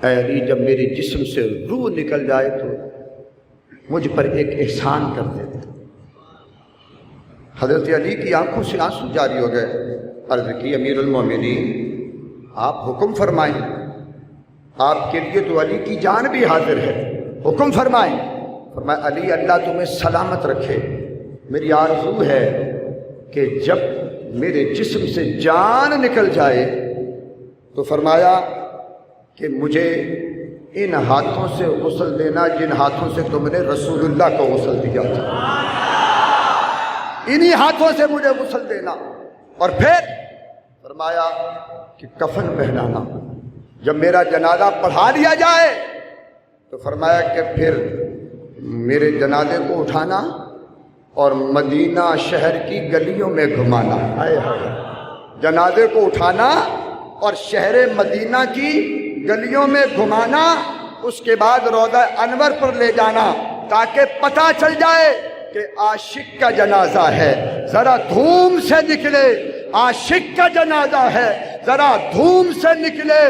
اے علی، جب میرے جسم سے روح نکل جائے تو مجھ پر ایک احسان کر دے۔ حضرت علی کی آنکھوں سے آنسو جاری ہو گئے۔ عرض کی امیر المومنین آپ حکم فرمائیں، آپ کے لیے تو علی کی جان بھی حاضر ہے، حکم فرمائیں۔ فرمایا علی اللہ تمہیں سلامت رکھے، میری آرزو ہے کہ جب میرے جسم سے جان نکل جائے تو فرمایا کہ مجھے ان ہاتھوں سے غسل دینا جن ہاتھوں سے تم نے رسول اللہ کو غسل دیا تھا، انہی ہاتھوں سے مجھے غسل دینا۔ اور پھر فرمایا کہ کفن پہنانا، جب میرا جنازہ پڑھا لیا جائے تو فرمایا کہ پھر میرے جنازے کو اٹھانا اور مدینہ شہر کی گلیوں میں گھمانا۔ جنازے کو اٹھانا اور شہر مدینہ کی گلیوں میں گھمانا اس کے بعد روضہ انور پر لے جانا تاکہ پتہ چل جائے کہ عاشق کا جنازہ ہے، ذرا دھوم سے نکلے، عاشق کا جنازہ ہے، ذرا دھوم سے نکلے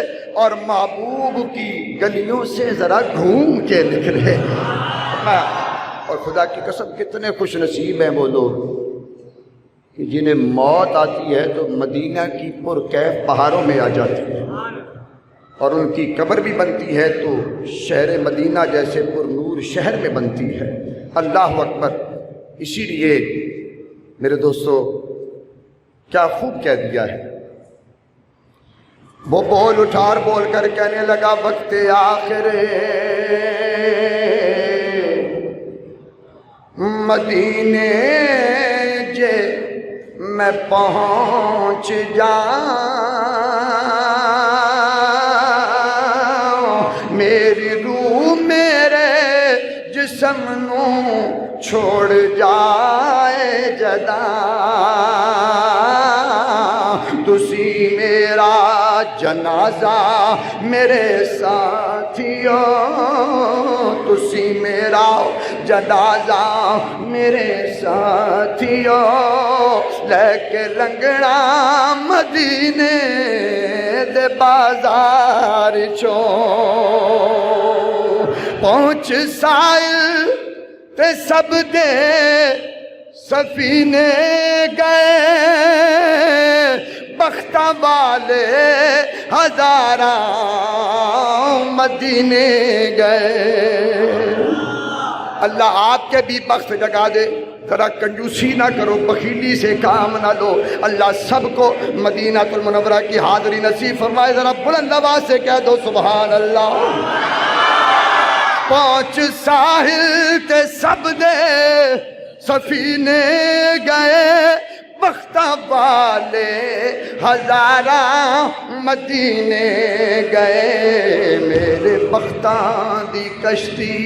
اور محبوب کی گلیوں سے ذرا گھوم کے نکلے۔ اور خدا کی قسم کتنے خوش نصیب ہیں وہ لوگ کہ جنہیں موت آتی ہے تو مدینہ کی پرکیف پہاڑوں میں آ جاتی ہے، اور ان کی قبر بھی بنتی ہے تو شہر مدینہ جیسے پر نور شہر میں بنتی ہے۔ اللہ اکبر۔ اسی لیے میرے دوستو کیا خوب کہہ دیا ہے، وہ بول اٹھا اور بول کر کہنے لگا وقت آخر مدینے جے میں پہنچ جاؤں، میری روح میرے جسم نو چھوڑ جائے جدا، تسی میرا جنازہ میرے ساتھیوں، تسی میرا جنازہ میرے ساتھیوں، لے کے لنگڑا مدینے دے بازار چوں، پہنچ سائل تے سب دے سفینے گئے، بختہ والے ہزاراں مدینے گئے۔ اللہ آپ کے بھی بخت جگا دے، ذرا کنجوسی نہ کرو، بخیلی سے کام نہ لو۔ اللہ سب کو مدینہ المنورہ کی حاضری نصیب فرمائے۔ ذرا بلند آواز سے کہہ دو سبحان اللہ۔ پہنچ ساحل تے سب دے سفینے گئے، بختہ والے ہزاراں مدینے گئے، میرے بختاں دی کشتی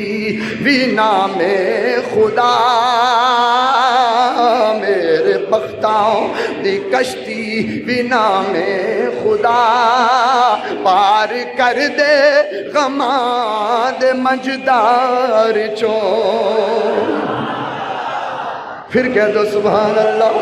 بھی نام خدا، میرے بختاں دی کشتی بھی نام خدا، پار کر دے غماں دے منجدار چوں۔ پھر کہہ دو سبحان اللہ۔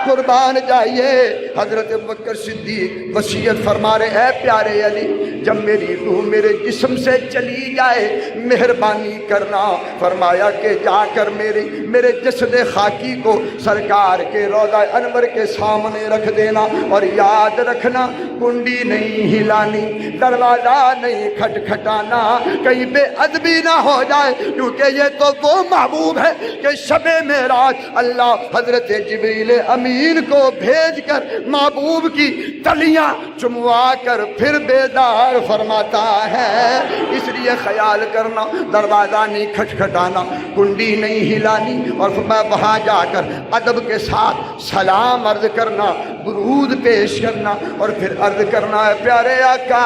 قربان جائیے، حضرت ابوبکر صدیق وصیت فرما رہے اے پیارے علی، جب میری روح میرے جسم سے چلی جائے مہربانی کرنا، فرمایا کہ جا کر میرے جسد خاکی کو سرکار کے روضہ انور کے سامنے رکھ دینا، اور یاد رکھنا کنڈی نہیں ہلانی، دروازہ نہیں کھٹکھٹانا، کہیں بے ادبی نہ ہو جائے، کیونکہ یہ تو وہ محبوب ہے کہ شب معراج اللہ حضرت جبریل امین کو بھیج کر محبوب کی تلیاں چموا کر پھر بیدار فرماتا ہے۔ اس لیے خیال کرنا، دروازہ نہیں کھٹکھٹانا، کنڈی نہیں ہلانی، اور وہاں جا کر ادب کے ساتھ سلام عرض کرنا، درود پیش کرنا، اور پھر عرض کرنا ہے پیارے آقا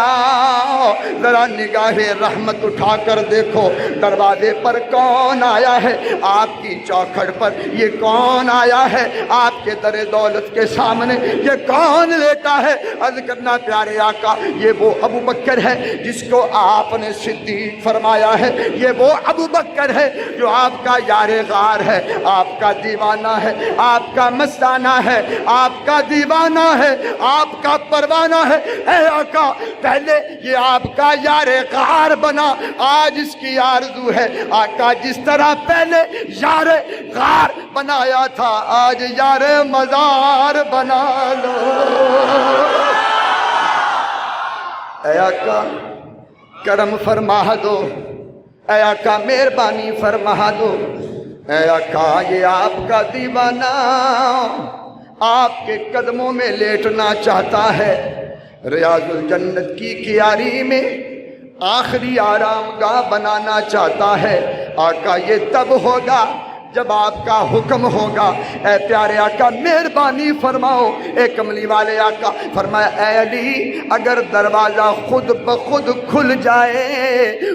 ذرا نگاہ رحمت اٹھا کر دیکھو دروازے پر کون آیا ہے، آپ کی چوکھٹ پر یہ کون آیا ہے، آپ کے در دولت کے سامنے یہ کون لیٹا ہے۔ عرض کرنا پیارے آقا یہ وہ ابو بکر ہے جس کو آپ نے صدیق فرمایا ہے، یہ وہ ابو بکر ہے جو آپ کا یار غار ہے، آپ کا دیوانہ ہے، آپ کا مستانہ ہے، آپ کا دیوانہ ہے، آپ کا پروانہ ہے۔ اے آقا پہلے یہ آپ کا یار غار بنا، آج اس کی آرزو ہے آقا جس طرح پہلے یار غار بنایا تھا آج یار مزار بنا لو۔ اے آقا کرم فرما دو، اے آقا مہربانی فرما دو، اے آقا یہ آپ کا دیوانہ آپ کے قدموں میں لیٹنا چاہتا ہے، ریاض الجنت کی کیاری میں آخری آرام گاہ بنانا چاہتا ہے۔ آقا یہ تب ہوگا جب آپ کا حکم ہوگا اے پیارے آقا مہربانی فرماؤ۔ اے کملی والے آقا فرمایا اے علی اگر دروازہ خود بخود کھل جائے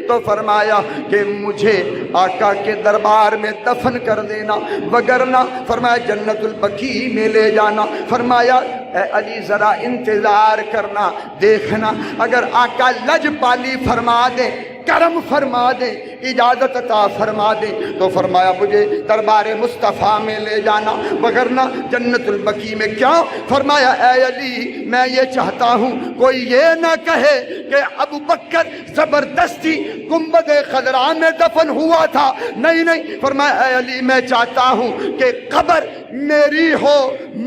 تو فرمایا کہ مجھے آقا کے دربار میں دفن کر دینا، وگرنہ فرمایا جنت البقیع میں لے جانا۔ فرمایا اے علی ذرا انتظار کرنا، دیکھنا اگر آقا لج پالی فرما دے، کرم فرما دے، اجازت عطا فرما دے تو فرمایا مجھے دربار مصطفیٰ میں لے جانا، وگرنہ جنت البقیع میں۔ کیا فرمایا اے علی میں یہ چاہتا ہوں کوئی یہ نہ کہے کہ ابو بکر زبردستی گنبد خضرا میں دفن ہوا تھا، نہیں نہیں، فرمایا اے علی میں چاہتا ہوں کہ قبر میری ہو،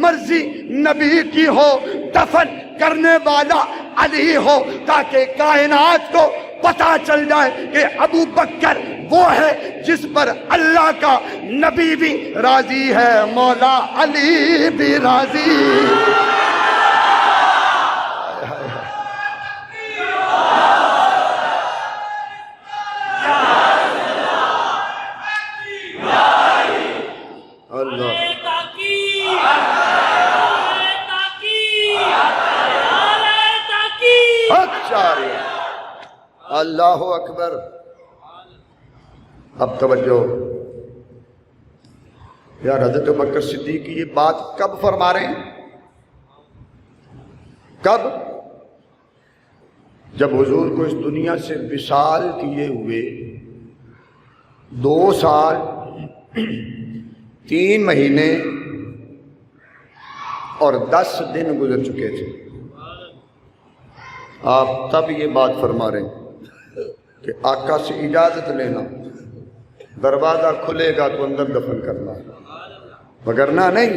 مرضی نبی کی ہو، دفن کرنے والا علی ہو، تاکہ کائنات کو پتہ چل جائے کہ ابو بکر وہ ہے جس پر اللہ کا نبی بھی راضی ہے، مولا علی بھی راضی۔ اللہ اللہ اکبر۔ اب توجہ یار، حضرت بکر صدیق کی یہ بات کب فرما رہے ہیں؟ کب؟ جب حضور کو اس دنیا سے وصال کیے ہوئے 2 سال 3 مہینے اور 10 دن گزر چکے تھے، آپ تب یہ بات فرما رہے ہیں کہ آقا سے اجازت لینا، دروازہ کھلے گا تو اندر دفن کرنا، وگرنہ نہیں۔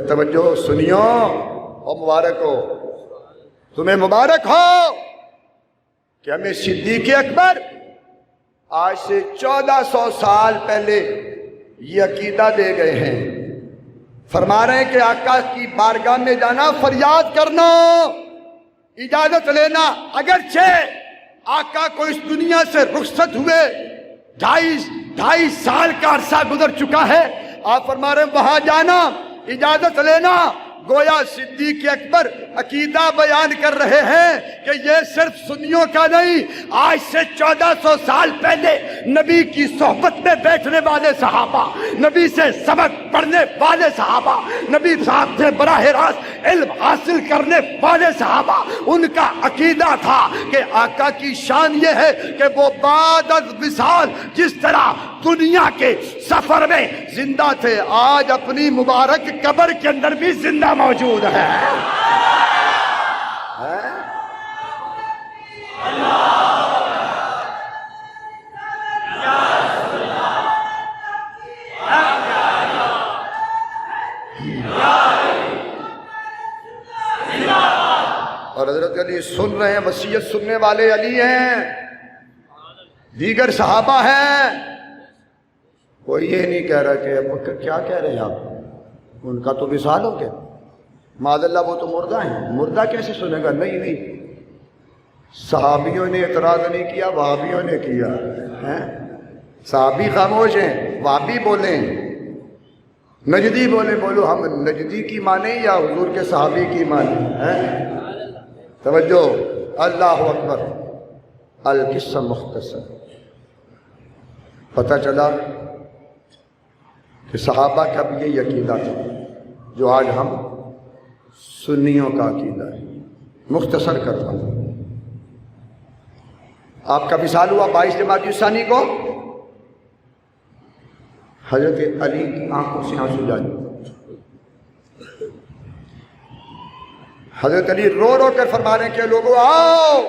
توجہ سنیو اور مبارک ہو، تمہیں مبارک ہو کہ ہمیں صدیق اکبر آج سے 1400 سال پہلے یہ عقیدہ دے گئے ہیں، فرما رہے ہیں کہ آقا کی بارگاہ میں جانا، فریاد کرنا، اجازت لینا، اگرچہ آقا کو اس دنیا سے رخصت ہوئے 2.5 سال کا عرصہ گزر چکا ہے، آپ فرما رہے ہیں وہاں جانا، اجازت لینا۔ گویا صدیق اکبر عقیدہ بیان کر رہے ہیں کہ یہ صرف سنیوں کا نہیں، آج سے 1400 سال پہلے نبی کی صحبت میں بیٹھنے والے صحابہ، نبی سے سبق پڑھنے والے صحابہ، نبی صاحب سے براہ راست علم حاصل کرنے والے صحابہ، ان کا عقیدہ تھا کہ آقا کی شان یہ ہے کہ وہ بعد از وصال جس طرح دنیا کے سفر میں زندہ تھے، آج اپنی مبارک قبر کے اندر بھی زندہ موجود ہے۔ اور حضرت علی سن رہے ہیں، وصیت سننے والے علی ہیں، دیگر صحابہ ہیں، کوئی یہ نہیں کہہ رہا کہ اب کیا کہہ رہے ہیں آپ، ان کا تو وصال ہو گیا، معاذ اللہ وہ تو مردہ ہیں، مردہ کیسے سنے گا؟ نہیں نہیں، صحابیوں نے اعتراض نہیں کیا، وہابیوں نے کیا ہے۔ صحابی خاموش ہیں، وہابی بولیں، نجدی بولیں، بولو ہم نجدی کی مانیں یا حضور کے صحابی کی مانیں ہیں؟ توجہ، اللہ اکبر۔ القصہ مختصر، پتہ چلا کہ صحابہ کا بھی یہ عقیدہ تھا جو آج ہم سنیوں کا عقیدہ ہے۔ مختصر کرتا ہوں، آپ کا وصال ہوا 22 جمادی الثانی کو، حضرت علی کی آنکھوں سے آنسو جاری، حضرت علی رو رو کر فرما رہے ہیں کہ لوگوں آؤ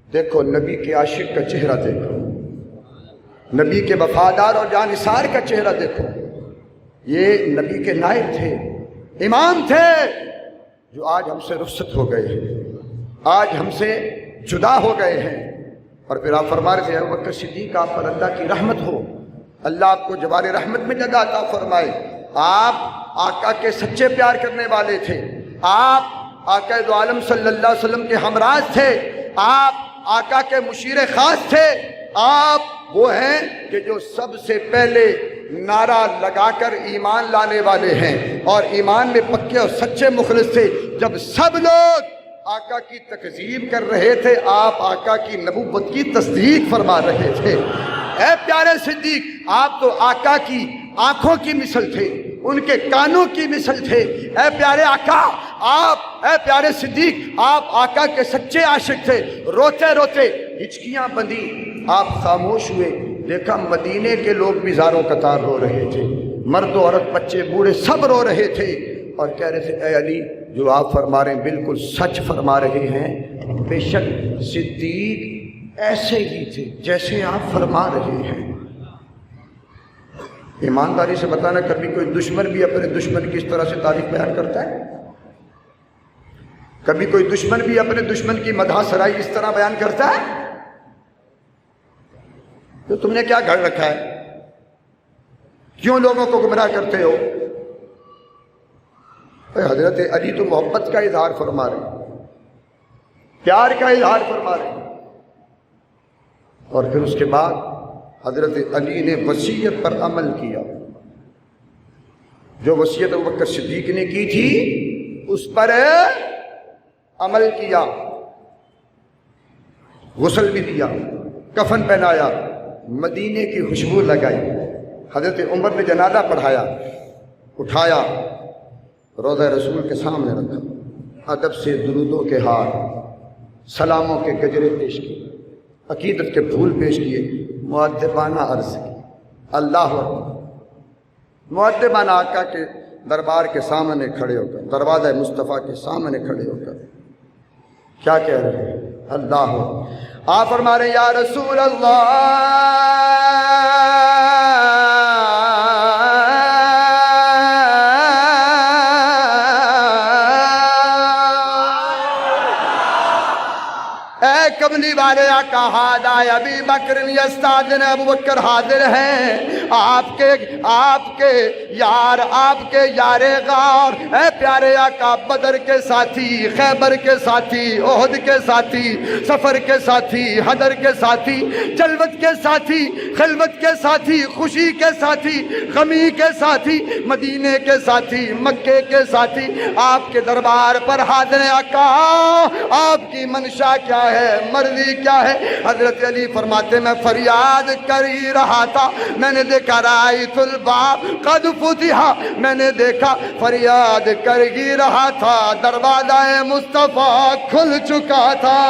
دیکھو نبی کے عاشق کا چہرہ دیکھو، نبی کے وفادار اور جانثار کا چہرہ دیکھو، یہ نبی کے نائب تھے، امام تھے، جو آج ہم سے رخصت ہو گئے ہیں، آج ہم سے جدا ہو گئے ہیں۔ اور پھر آپ فرما رہے تھے ابو بکر صدیق آپ پر اللہ کی رحمت ہو، اللہ آپ کو جوار رحمت میں جگہ عطا فرمائے، آپ آقا کے سچے پیار کرنے والے تھے، آپ آقا دو عالم صلی اللہ علیہ وسلم کے ہمراز تھے، آپ آقا کے مشیر خاص تھے، آپ وہ ہیں کہ جو سب سے پہلے نعرہ لگا کر ایمان لانے والے ہیں، اور ایمان میں پکے اور سچے مخلص تھے۔ جب سب لوگ آقا کی تکذیب کر رہے تھے، آپ آقا کی نبوت کی تصدیق فرما رہے تھے۔ اے پیارے صدیق، آپ تو آقا کی آنکھوں کی مثل تھے، ان کے کانوں کی مثل تھے۔ اے پیارے آقا، اے پیارے صدیق، آپ آقا کے سچے عاشق تھے۔ روتے روتے ہچکیاں بندھی، آپ خاموش ہوئے، دیکھا مدینے کے لوگ بھی زاروں قطار رو رہے تھے، مرد و عورت بچے بوڑھے سب رو رہے تھے، اور کہہ رہے تھے اے علی، جو آپ فرما رہے ہیں بالکل سچ فرما رہے ہیں، بے شک صدیق ایسے ہی تھے جیسے آپ فرما رہے ہیں۔ ایمانداری سے بتانا، کبھی کوئی دشمن بھی اپنے دشمن کی اس طرح سے تعریف بیان کرتا ہے؟ کبھی کوئی دشمن بھی اپنے دشمن کی مدح سرائی اس طرح بیان کرتا ہے؟ تو تم نے کیا گھڑ رکھا ہے؟ کیوں لوگوں کو گمراہ کرتے ہو؟ حضرت علی تو محبت کا اظہار فرما رہے ہیں، پیار کا اظہار فرما رہے ہیں، اور پھر اس کے بعد حضرت علی نے وصیت پر عمل کیا۔ جو وصیت ابوبکر صدیق نے کی تھی اس پر عمل کیا، غسل بھی دیا، کفن پہنایا، مدینے کی خوشبو لگائی، حضرت عمر نے جنازہ پڑھایا، اٹھایا، روضہ رسول کے سامنے رکھا، ادب سے درودوں کے ہار، سلاموں کے گجرے پیش کیے، عقیدت کے پھول پیش کیے، مؤدبانہ عرض کی اللہ اکبر۔ مؤدبانہ آقا کے دربار کے سامنے کھڑے ہو کر، دروازہ مصطفیٰ کے سامنے کھڑے ہو کر کیا کہہ رہے ہیں؟ اللہ آپ فرما رہے ہیں یا رسول اللہ کملی والے آقا، ہادہ ابی بکر یستاذن، ابو بکر حاضر ہیں، آپ کے یار غار، اے پیارے آقا، بدر کے ساتھی، خیبر کے ساتھی، احد کے ساتھی، سفر کے ساتھی، حدر کے ساتھی، جلوت کے ساتھی، خلوت کے ساتھی، خوشی کے ساتھی، غمی کے ساتھی، مدینے کے ساتھی، مکے کے ساتھی، آپ کے دربار پر حاضر ہیں آقا، آپ کی منشا کیا ہے، مرضی کیا ہے؟ حضرت علی فرماتے میں فریاد کر ہی رہا تھا، میں نے دیکھا رأیت الباب قد فتح، میں نے دیکھا فریاد کر ہی رہا تھا، دروازہ مصطفیٰ کھل چکا تھا۔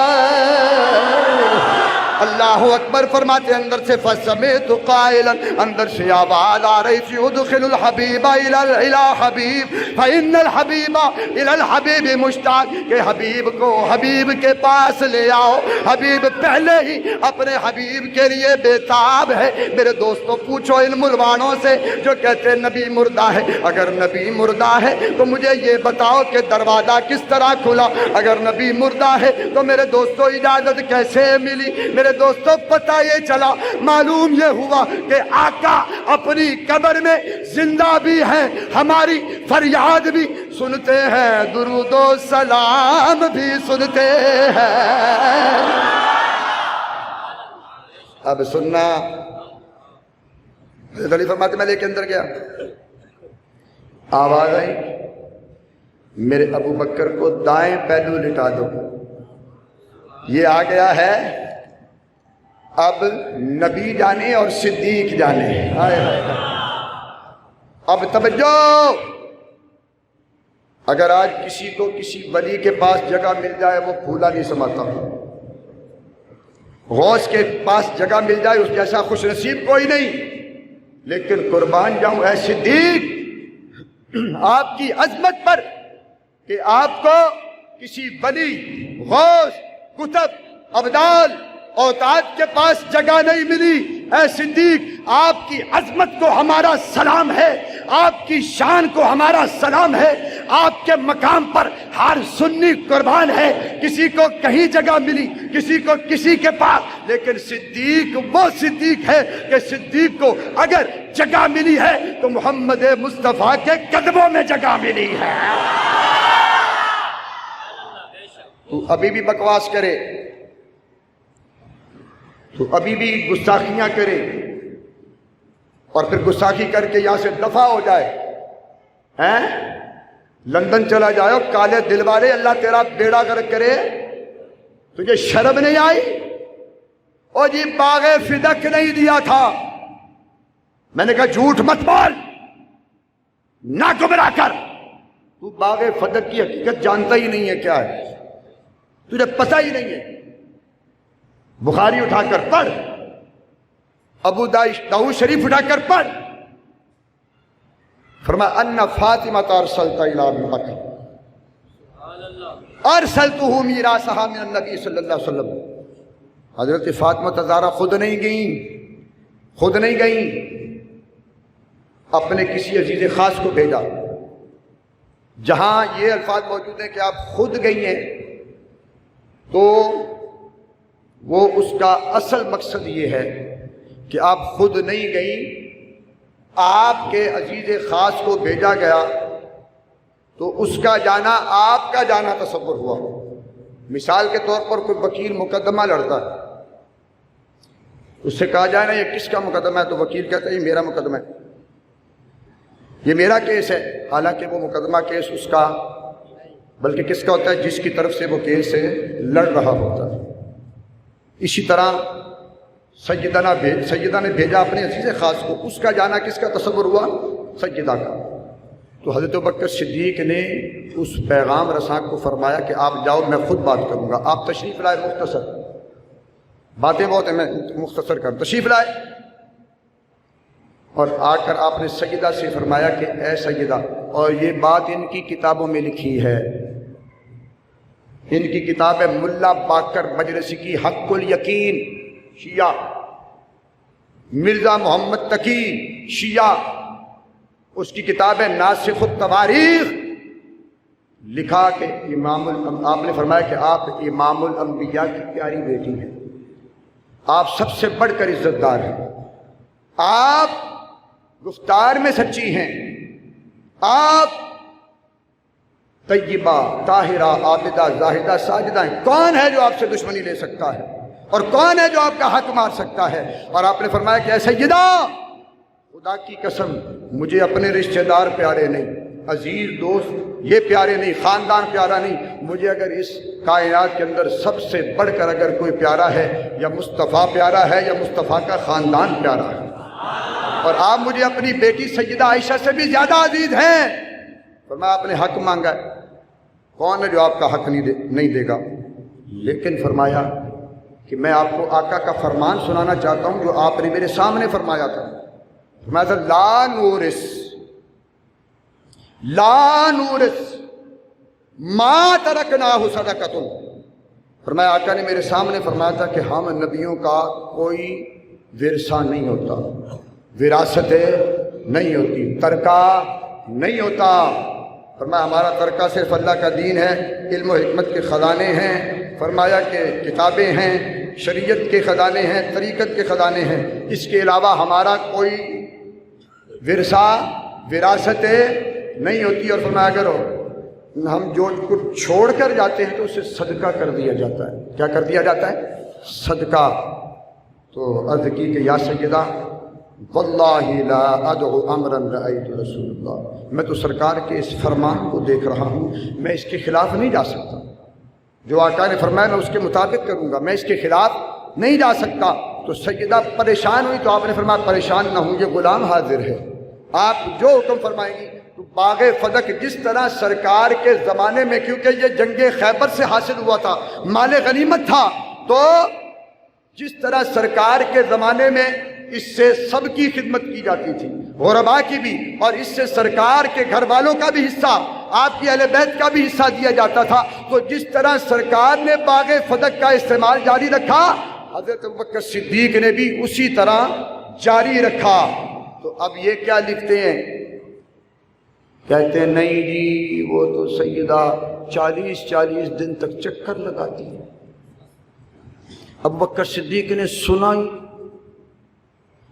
اللہ اکبر فرماتے اندر سے فسمعت قائلا، اندر سے آواز آ رہی تھی ادخل الحبیب الی حبیب فإن الحبیب الی الحبیب مشتاق، کہ حبیب کو حبیب کے پاس لے آؤ، حبیب پہلے ہی اپنے حبیب کے لیے بےتاب ہے۔ میرے دوستوں پوچھو ان ملوانوں سے جو کہتے ہیں نبی مردہ ہے، اگر نبی مردہ ہے تو مجھے یہ بتاؤ کہ دروازہ کس طرح کھلا؟ اگر نبی مردہ ہے تو میرے دوستوں اجازت کیسے ملی؟ میرے دوستوں پتہ یہ چلا، معلوم یہ ہوا کہ آقا اپنی قبر میں زندہ بھی ہیں، ہماری فریاد بھی سنتے ہیں، درود و سلام بھی سنتے ہیں۔ اب سننا، حضرت علی فرماتے میں لے کے اندر گیا، آواز آئی میرے ابو بکر کو دائیں پہلو لٹا دو، یہ آ گیا ہے اب نبی جانے اور صدیق جانے۔ اب توجہ، اگر آج کسی کو کسی ولی کے پاس جگہ مل جائے وہ پھولا نہیں سماتا، غوث کے پاس جگہ مل جائے اس جیسا خوش نصیب کوئی نہیں، لیکن قربان جاؤں اے صدیق آپ کی عظمت پر کہ آپ کو کسی ولی، غوث، کتب، ابدال، اوتاد کے پاس جگہ نہیں ملی۔ اے صدیق آپ کی عظمت کو ہمارا سلام ہے، آپ کی شان کو ہمارا سلام ہے، آپ کے مقام پر ہر سنی قربان ہے۔ کسی کو کہیں جگہ ملی، کسی کو کسی کے پاس، لیکن صدیق وہ صدیق ہے کہ صدیق کو اگر جگہ ملی ہے تو محمد مصطفیٰ کے قدموں میں جگہ ملی ہے۔ تو ابھی بھی بکواس کرے، تو ابھی بھی گستاخیاں کرے اور پھر گستاخی کر کے یہاں سے دفع ہو جائے، ہیں لندن چلا جائے، کالے دل والے، اللہ تیرا بیڑا غرق کرے، تجھے شرم نہیں آئی؟ او جی باغ فدق نہیں دیا تھا، میں نے کہا جھوٹ مت بول، نہ گمراہ کر، تو باغ فدق کی حقیقت جانتا ہی نہیں ہے کیا ہے، تجھے پتہ ہی نہیں ہے۔ بخاری اٹھا کر پڑھ، ابو داؤد شریف اٹھا کر پڑھ، فرمایا ان فاطمہ ارسلت الی ابی بکر ارسلتہ میراثھا من النبی صلی اللہ علیہ وسلم، حضرت فاطمہ الزہرا خود نہیں گئیں، اپنے کسی عزیز خاص کو بھیجا۔ جہاں یہ الفاظ موجود ہیں کہ آپ خود گئی ہیں تو وہ اس کا اصل مقصد یہ ہے کہ آپ خود نہیں گئیں، آپ کے عزیز خاص کو بھیجا گیا تو اس کا جانا آپ کا جانا تصور ہوا۔ مثال کے طور پر کوئی وکیل مقدمہ لڑتا ہے، اس سے کہا جائے نا یہ کس کا مقدمہ ہے، تو وکیل کہتا ہے یہ میرا مقدمہ ہے، یہ میرا کیس ہے، حالانکہ وہ مقدمہ کیس اس کا بلکہ کس کا ہوتا ہے، جس کی طرف سے وہ کیس لڑ رہا ہوتا ہے۔ اسی طرح سیدہ نے بھیجا اپنے عزیز خاص کو، اس کا جانا کس کا تصور ہوا، سیدہ کا۔ تو حضرت ابوبکر صدیق نے اس پیغام رساں کو فرمایا کہ آپ جاؤ، میں خود بات کروں گا۔ آپ تشریف لائے، مختصر باتیں بہت ہیں، میں مختصر کر، تشریف لائے اور آ کر آپ نے سیدہ سے فرمایا کہ اے سیدہ، اور یہ بات ان کی کتابوں میں لکھی ہے، ان کی کتاب ہے ملا باقر مجلسی کی حق الیقین شیعہ، مرزا محمد تقی شیعہ، اس کی کتاب ہے ناسخ التواریخ، لکھا کہ آپ نے فرمایا کہ آپ امام الانبیاء کی پیاری بیٹی ہیں، آپ سب سے بڑھ کر عزت دار ہیں، آپ گفتار میں سچی ہیں، آپ طیبہ طاہرہ عابدہ زاہدہ ساجدہ ہیں، کون ہے جو آپ سے دشمنی لے سکتا ہے اور کون ہے جو آپ کا حق مار سکتا ہے؟ اور آپ نے فرمایا کہ اے سیدہ، خدا کی قسم مجھے اپنے رشتہ دار پیارے نہیں، عزیز دوست یہ پیارے نہیں، خاندان پیارا نہیں، مجھے اگر اس کائنات کے اندر سب سے بڑھ کر اگر کوئی پیارا ہے یا مصطفیٰ پیارا ہے یا مصطفیٰ کا خاندان پیارا ہے، اور آپ مجھے اپنی بیٹی سیدہ عائشہ سے بھی زیادہ عزیز ہیں۔ فرمایا آپ نے حق مانگا ہے، کون ہے جو آپ کا حق نہیں دے گا؟ لیکن فرمایا کہ میں آپ کو آقا کا فرمان سنانا چاہتا ہوں جو آپ نے میرے سامنے فرمایا تھا، فرمایا تھا لا نورث ما ترکناہ صدقۃ، فرمایا آقا نے میرے سامنے فرمایا تھا کہ ہم نبیوں کا کوئی ورثہ نہیں ہوتا، وراثت نہیں ہوتی، ترکہ نہیں ہوتا۔ فرمایا ہمارا ترکہ صرف اللہ کا دین ہے، علم و حکمت کے خزانے ہیں، فرمایا کہ کتابیں ہیں، شریعت کے خزانے ہیں، طریقت کے خزانے ہیں، اس کے علاوہ ہمارا کوئی ورثہ وراثت نہیں ہوتی۔ اور فرمایا کرو ہم جو کچھ چھوڑ کر جاتے ہیں تو اسے صدقہ کر دیا جاتا ہے۔ کیا کر دیا جاتا ہے؟ صدقہ۔ تو عرض کی کہ یا سیدہ واللہ لا ادعو امرا رأیت رسول اللہ، میں تو سرکار کے اس فرمان کو دیکھ رہا ہوں، میں اس کے خلاف نہیں جا سکتا، جو آقا نے فرمایا میں اس کے مطابق کروں گا، میں اس کے خلاف نہیں جا سکتا۔ تو سیدہ پریشان ہوئی تو آپ نے فرمایا پریشان نہ ہوں، یہ غلام حاضر ہے، آپ جو حکم فرمائیں گی۔ تو باغ فدق جس طرح سرکار کے زمانے میں، کیونکہ یہ جنگ خیبر سے حاصل ہوا تھا، مال غنیمت تھا، تو جس طرح سرکار کے زمانے میں اس سے سب کی خدمت کی جاتی تھی، غرباء کی بھی، اور اس سے سرکار کے گھر والوں کا بھی حصہ، آپ کی اہل بیت کا بھی حصہ دیا جاتا تھا۔ تو جس طرح سرکار نے باغ فدق کا استعمال جاری رکھا، حضرت ابوبکر صدیق نے بھی اسی طرح جاری رکھا۔ تو اب یہ کیا لکھتے ہیں؟ کہتے ہیں نہیں جی وہ تو سیدہ 40 دن تک چکر لگاتی ہے۔ ابوبکر صدیق نے سنا ہی،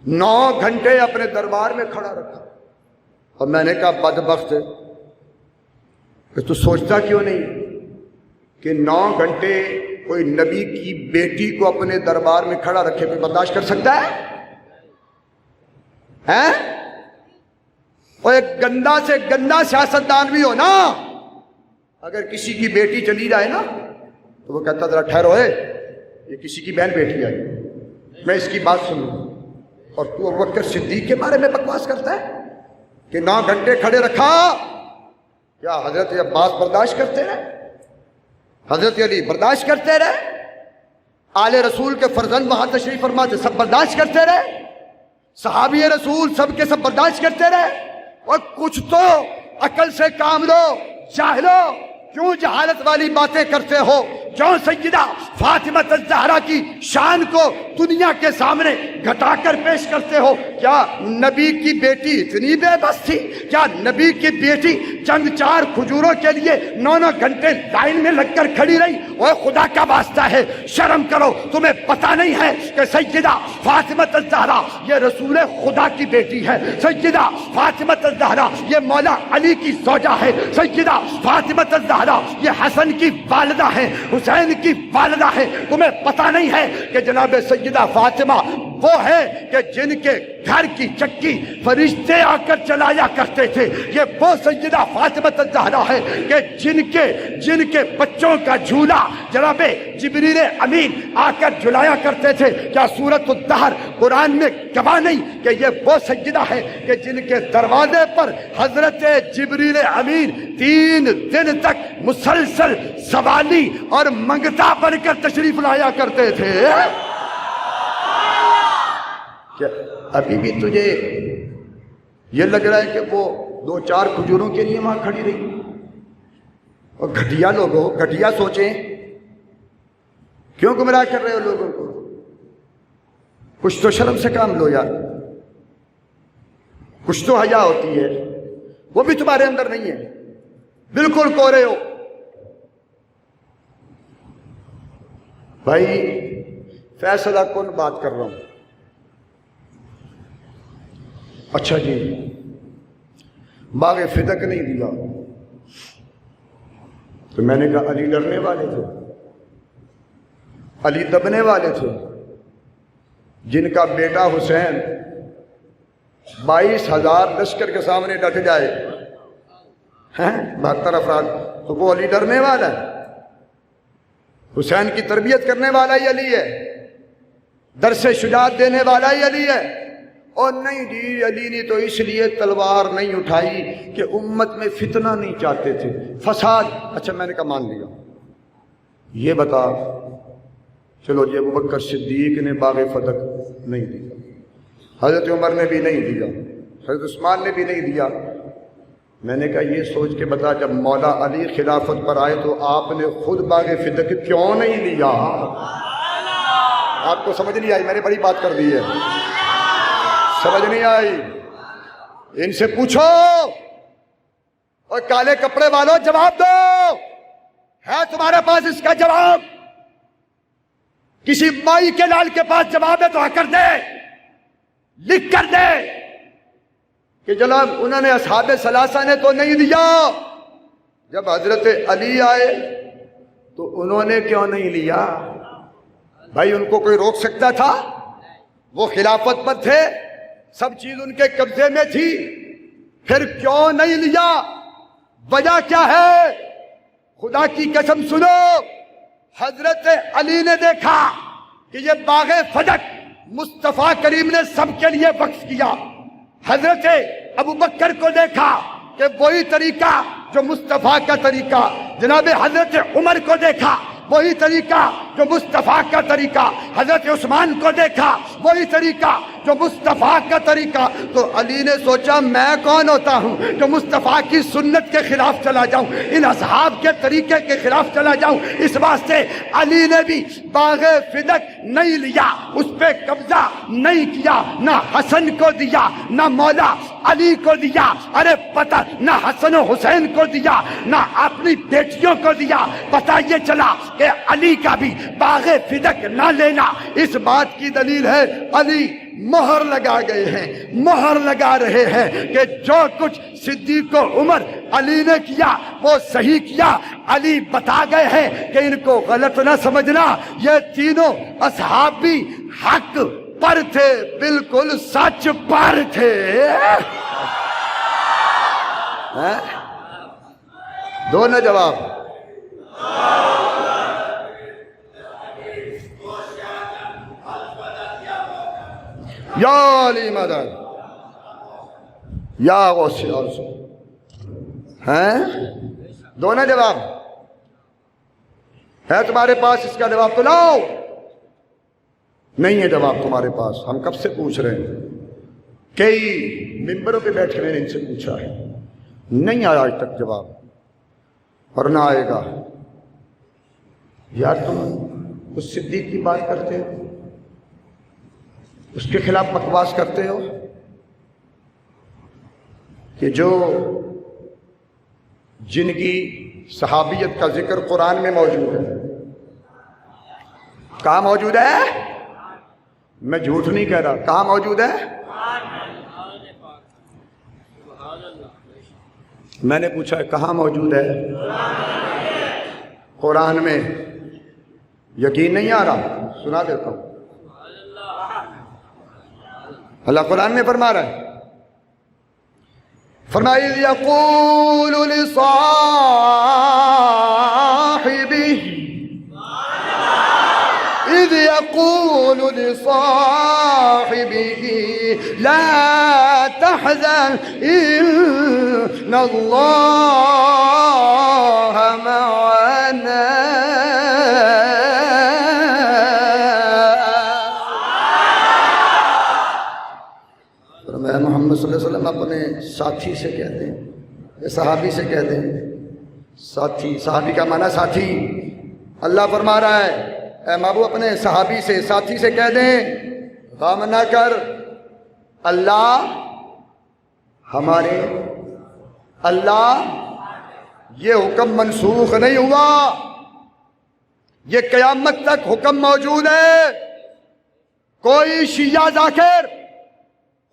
9 گھنٹے اپنے دربار میں کھڑا رکھا، اور میں نے کہا بدبخت کہ تو سوچتا کیوں نہیں کہ 9 گھنٹے کوئی نبی کی بیٹی کو اپنے دربار میں کھڑا رکھے کوئی برداشت کر سکتا ہے؟ اور ایک گندا سے گندا سیاستدان بھی ہو نا، اگر کسی کی بیٹی چلی جائے نا تو وہ کہتا ذرا ٹھہرو، یہ کسی کی بہن بیٹی آئی، میں اس کی بات سنوں، اور تو ابوبکر صدیق کے بارے میں بکواس کرتا ہے کہ 9 گھنٹے کھڑے رکھا؟ کیا حضرت عباس برداشت کرتے رہے؟ حضرت علی برداشت کرتے رہے؟ آل رسول کے فرزند وہاں تشریف فرما تھے، سب برداشت کرتے رہے؟ صحابی رسول سب کے سب برداشت کرتے رہے؟ اور کچھ تو عقل سے کام لو جاہلو، کیوں جہالت والی باتیں کرتے ہو؟ کیوں سیدہ فاطمہ الزہرا کی شان کو دنیا کے سامنے گھٹا کر پیش کرتے ہو؟ کیا نبی کی بیٹی اتنی بے بس تھی؟ کیا نبی کی بیٹی چند 4 کھجوروں کے لیے 9 گھنٹے لائن میں لگ کر کھڑی رہی؟ اوہ خدا کا واسطہ ہے شرم کرو، تمہیں پتہ نہیں ہے کہ سیدہ فاطمہ الزہرا یہ رسول خدا کی بیٹی ہے، سیدہ فاطمہ الزہرا یہ مولا علی کی زوجہ ہے، سیدہ فاطمہ الزہرا یہ حسن کی والدہ ہے، حسین کی والدہ ہے؟ تمہیں پتہ نہیں ہے کہ جناب سیدہ فاطمہ وہ ہے کہ جن کے گھر کی چکی فرشتے آ کر چلایا کرتے تھے؟ یہ وہ سیدہ فاطمہ الزہرا ہے کہ جن کے بچوں کا جھولا جناب جبریل امین آ کر جھلایا کرتے تھے؟ کیا سورۃ الدہر قرآن میں گواہ نہیں کہ یہ وہ سیدہ ہے کہ جن کے دروازے پر حضرت جبریل امین 3 دن تک مسلسل سوالی اور منگتا بن کر تشریف لایا کرتے تھے؟ کیا ابھی بھی تجھے یہ لگ رہا ہے کہ وہ 2-4 کھجوروں کے لیے وہاں کھڑی رہی؟ اور گھٹیا لوگوں، گھٹیا سوچیں، کیوں گمراہ کر رہے ہو لوگوں کو؟ کچھ تو شرم سے کام لو یار، کچھ تو حیا ہوتی ہے، وہ بھی تمہارے اندر نہیں ہے، بالکل کورے ہو۔ بھائی فیصلہ کن بات کر رہا ہوں۔ اچھا جی، باغ فدق نہیں دیا تو میں نے کہا علی ڈرنے والے تھے، علی دبنے والے تھے، جن کا بیٹا حسین 22,000 لشکر کے سامنے ڈٹ جائے 72 افراد، تو وہ علی ڈرنے والا ہے؟ حسین کی تربیت کرنے والا ہی علی ہے، درس شجاعت دینے والا ہی علی ہے۔ اور نہیں جی، علی نے تو اس لیے تلوار نہیں اٹھائی کہ امت میں فتنہ نہیں چاہتے تھے، فساد۔ اچھا میں نے کہا مان لیا، یہ بتا چلو جی ابوبکر صدیق نے باغ فتح نہیں دیا، حضرت عمر نے بھی نہیں دیا، حضرت عثمان نے بھی نہیں دیا۔ میں نے کہا یہ سوچ کے بتا جب مولا علی خلافت پر آئے تو آپ نے خود باغ فتح کیوں نہیں لیا؟ آپ کو سمجھ نہیں آئی؟ میں نے بڑی بات کر دی ہے، سمجھ نہیں آئی؟ ان سے پوچھو، اور کالے کپڑے والوں جواب دو، ہے تمہارے پاس اس کا جواب؟ کسی مائی کے لال کے پاس جواب ہے تو کر دے، لکھ کر دے کہ جناب انہوں نے اصحاب ثلاثہ نے تو نہیں دیا، جب حضرت علی آئے تو انہوں نے کیوں نہیں لیا؟ بھائی ان کو کوئی روک سکتا تھا؟ وہ خلافت پر تھے، سب چیز ان کے قبضے میں تھی، پھر کیوں نہیں لیا؟ وجہ کیا ہے؟ خدا کی قسم سنو، حضرت علی نے دیکھا کہ یہ باغ فدق مصطفیٰ کریم نے سب کے لیے وقف کیا، حضرت ابوبکر کو دیکھا کہ وہی طریقہ جو مصطفیٰ کا طریقہ، جناب حضرت عمر کو دیکھا وہی طریقہ جو مصطفیٰ کا طریقہ، حضرت عثمان کو دیکھا وہی طریقہ جو مصطفیٰ کا طریقہ، تو علی نے سوچا میں کون ہوتا ہوں جو مصطفیٰ کی سنت کے خلاف چلا جاؤں، ان اصحاب کے طریقے کے خلاف چلا جاؤں؟ اس واسطے علی نے بھی باغ فدق نہیں لیا، اس پہ قبضہ نہیں کیا، نہ حسن کو دیا نہ مولا علی کو دیا، ارے پتہ نہ حسن و حسین کو دیا نہ اپنی بیٹیوں کو دیا۔ پتہ یہ چلا کہ علی کا بھی باغ فدق نہ لینا اس بات کی دلیل ہے علی مہر لگا گئے ہیں، مہر لگا رہے ہیں کہ جو کچھ صدیق و عمر علی نے کیا وہ صحیح کیا۔ علی بتا گئے ہیں کہ ان کو غلط نہ سمجھنا، یہ تینوں اصحاب بھی حق پر تھے، بالکل سچ پر تھے۔ دو نا جواب۔ یا علی مدد یا غوث اعظم، ہیں دو نا جواب ہے تمہارے پاس؟ اس کا جواب تو لاؤ۔ نہیں ہے جواب تمہارے پاس، ہم کب سے پوچھ رہے ہیں، کئی ممبروں پہ بیٹھ کر میں نے ان سے پوچھا ہے، نہیں آیا آج تک جواب، اور نہ آئے گا۔ یار تم اس صدیق کی بات کرتے ہو، اس کے خلاف بکواس کرتے ہو کہ جو جن کی صحابیت کا ذکر قرآن میں موجود ہے۔ کہاں موجود ہے؟ میں جھوٹ نہیں کہہ رہا، کہاں موجود ہے؟ میں نے پوچھا ہے کہاں موجود ہے؟ قرآن میں۔ یقین نہیں آ رہا؟ سنا دیتا ہوں۔ اللہ قرآن میں فرما رہا ہے، فرمایا اذ یقول لصاحبہ، اذ یقول لصاحبہ لا تحزن ان اللہ معنا۔ محمد صلی اللہ علیہ وسلم اپنے ساتھی سے کہتے ہیں، صحابی سے کہتے ہیں، ساتھی، صحابی کا معنی ساتھی۔ اللہ فرما رہا ہے اے محبوب اپنے صحابی سے، ساتھی سے کہہ دیں غم نہ کر، اللہ ہمارے، اللہ یہ حکم منسوخ نہیں ہوا، یہ قیامت تک حکم موجود ہے۔ کوئی شیعہ ذاکر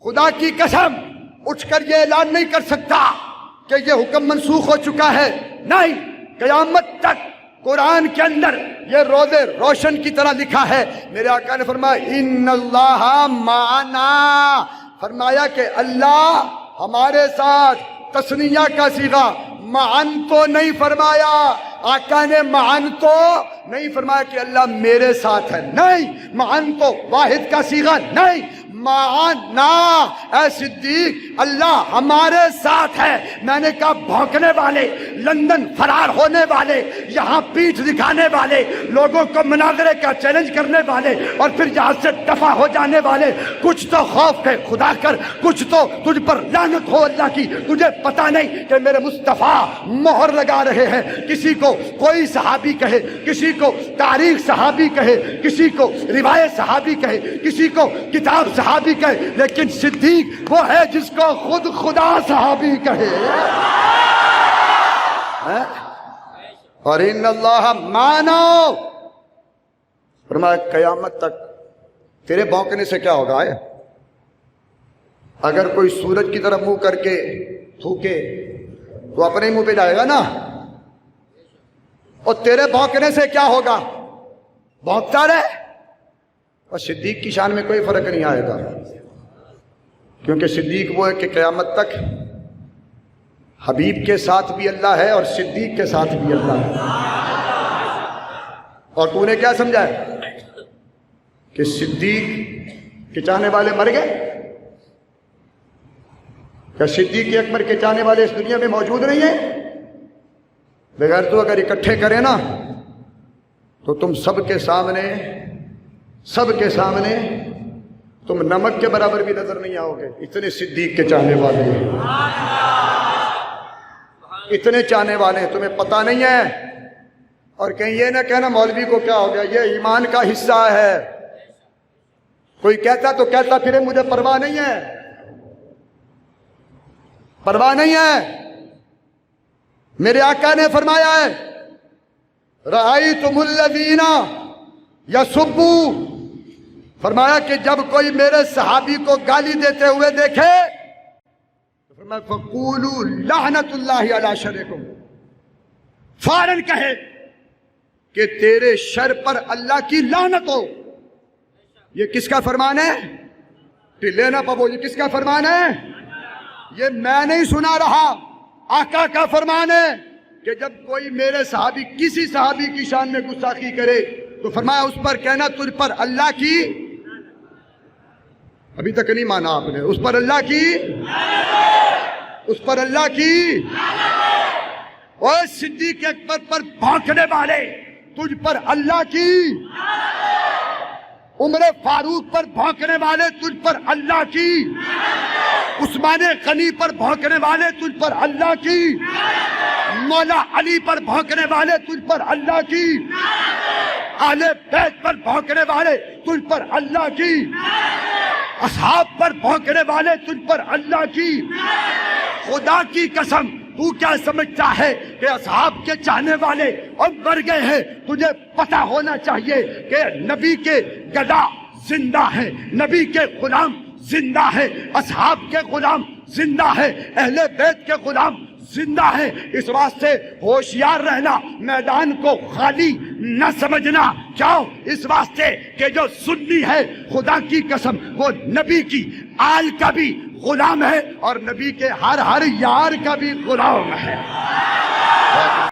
خدا کی قسم اٹھ کر یہ اعلان نہیں کر سکتا کہ یہ حکم منسوخ ہو چکا ہے، نہیں، قیامت تک قرآن کے اندر یہ روزے روشن کی طرح لکھا ہے۔ میرے آقا نے فرمایا ان اللہ معنا، فرمایا کہ اللہ ہمارے ساتھ، تثنیہ کا صیغہ، معن تو نہیں فرمایا، آقا نے معن تو نہیں فرمایا کہ اللہ میرے ساتھ ہے، نہیں، معن تو واحد کا صیغہ نہیں، معنا، اے صدیق اللہ ہمارے ساتھ ہے۔ میں نے کہا بھونکنے والے، لندن فرار ہونے والے، یہاں پیٹھ دکھانے والے، لوگوں کو مناظرے کا چیلنج کرنے والے اور پھر یہاں سے دفع ہو جانے والے، کچھ تو خوف کے خدا کر، کچھ تو تجھ پر لعنت ہو اللہ کی، تجھے پتہ نہیں کہ میرے مصطفیٰ مہر لگا رہے ہیں۔ کسی کو کوئی صحابی کہے، کسی کو تاریخ صحابی کہے، کسی کو روایت صحابی کہے، کسی کو کتاب صحابی کہے، لیکن صدیق وہ ہے جس کو خود خدا صحابی کہے۔ اور ان اللہ مانو، فرمایا قیامت تک تیرے بھونکنے سے کیا ہوگا؟ اگر کوئی سورج کی طرف منہ کر کے تھوکے تو اپنے ہی منہ پہ جائے گا نا، اور تیرے بھونکنے سے کیا ہوگا؟ بھونکتا رہے۔ اور صدیق کی شان میں کوئی فرق نہیں آئے گا، کیونکہ صدیق وہ ہے کہ قیامت تک حبیب کے ساتھ بھی اللہ ہے اور صدیق کے ساتھ بھی اللہ ہے۔ اور تو نے کیا سمجھا ہے کہ صدیق کے چاہنے والے مر گئے؟ کیا صدیق اکبر کے چاہنے والے اس دنیا میں موجود نہیں ہیں؟ بغیر تو اگر اکٹھے کریں نا تو تم سب کے سامنے تم نمک کے برابر بھی نظر نہیں آؤ گے، اتنے صدیق کے چاہنے والے ہیں، اتنے چاہنے والے ہیں، تمہیں پتہ نہیں ہے۔ اور کہیں یہ نہ کہنا مولوی کو کیا ہو گیا، یہ ایمان کا حصہ ہے، کوئی کہتا تو کہتا پھرے، مجھے پرواہ نہیں ہے، پرواہ نہیں ہے۔ میرے آقا نے فرمایا ہے رأیتم الذین یسبوا فرمایا کہ جب کوئی میرے صحابی کو گالی دیتے ہوئے دیکھے تو فرمایا فقولوا لعنت اللہ علی شرکم، فوراً کہے کہ تیرے شر پر اللہ کی لعنت ہو۔ یہ کس کا فرمان ہے؟ لینا پبو، یہ کس کا فرمان ہے؟ یہ میں نہیں سنا رہا، آقا کا فرمان ہے کہ جب کوئی میرے صحابی کسی صحابی کی شان میں گستاخی کرے تو فرمایا اس پر کہنا تجھ پر اللہ کی، ابھی تک نہیں مانا آپ نے، اس پر اللہ کی، اس پر اللہ کی، اور صدیق اکبر پر بھونکنے والے تجھ پر اللہ کی، عمر فاروق پر بھونکنے والے تجھ پر اللہ کی، عثمان غنی پر بھونکنے والے تجھ پر اللہ کی، مولا علی پر بھونکنے والے تجھ پر اللہ کی، اہل بیت پر بھونکنے والے تجھ پر اللہ کی، اصحاب پر بھونکنے والے تجھ پر اللہ کی۔ خدا کی قسم تو کیا سمجھتا ہے کہ اصحاب کے چاہنے والے اب مر گئے ہیں؟ تجھے پتا ہونا چاہیے کہ نبی کے گدا زندہ ہے، نبی کے غلام زندہ ہے، اصحاب کے غلام زندہ ہے، اہل بیت کے غلام زندہ ہے۔ اس واسطے ہوشیار رہنا، میدان کو خالی نہ سمجھنا۔ کیوں؟ اس واسطے کہ جو سنی ہے خدا کی قسم وہ نبی کی آل کا بھی غلام ہے اور نبی کے ہر یار کا بھی غلام ہے۔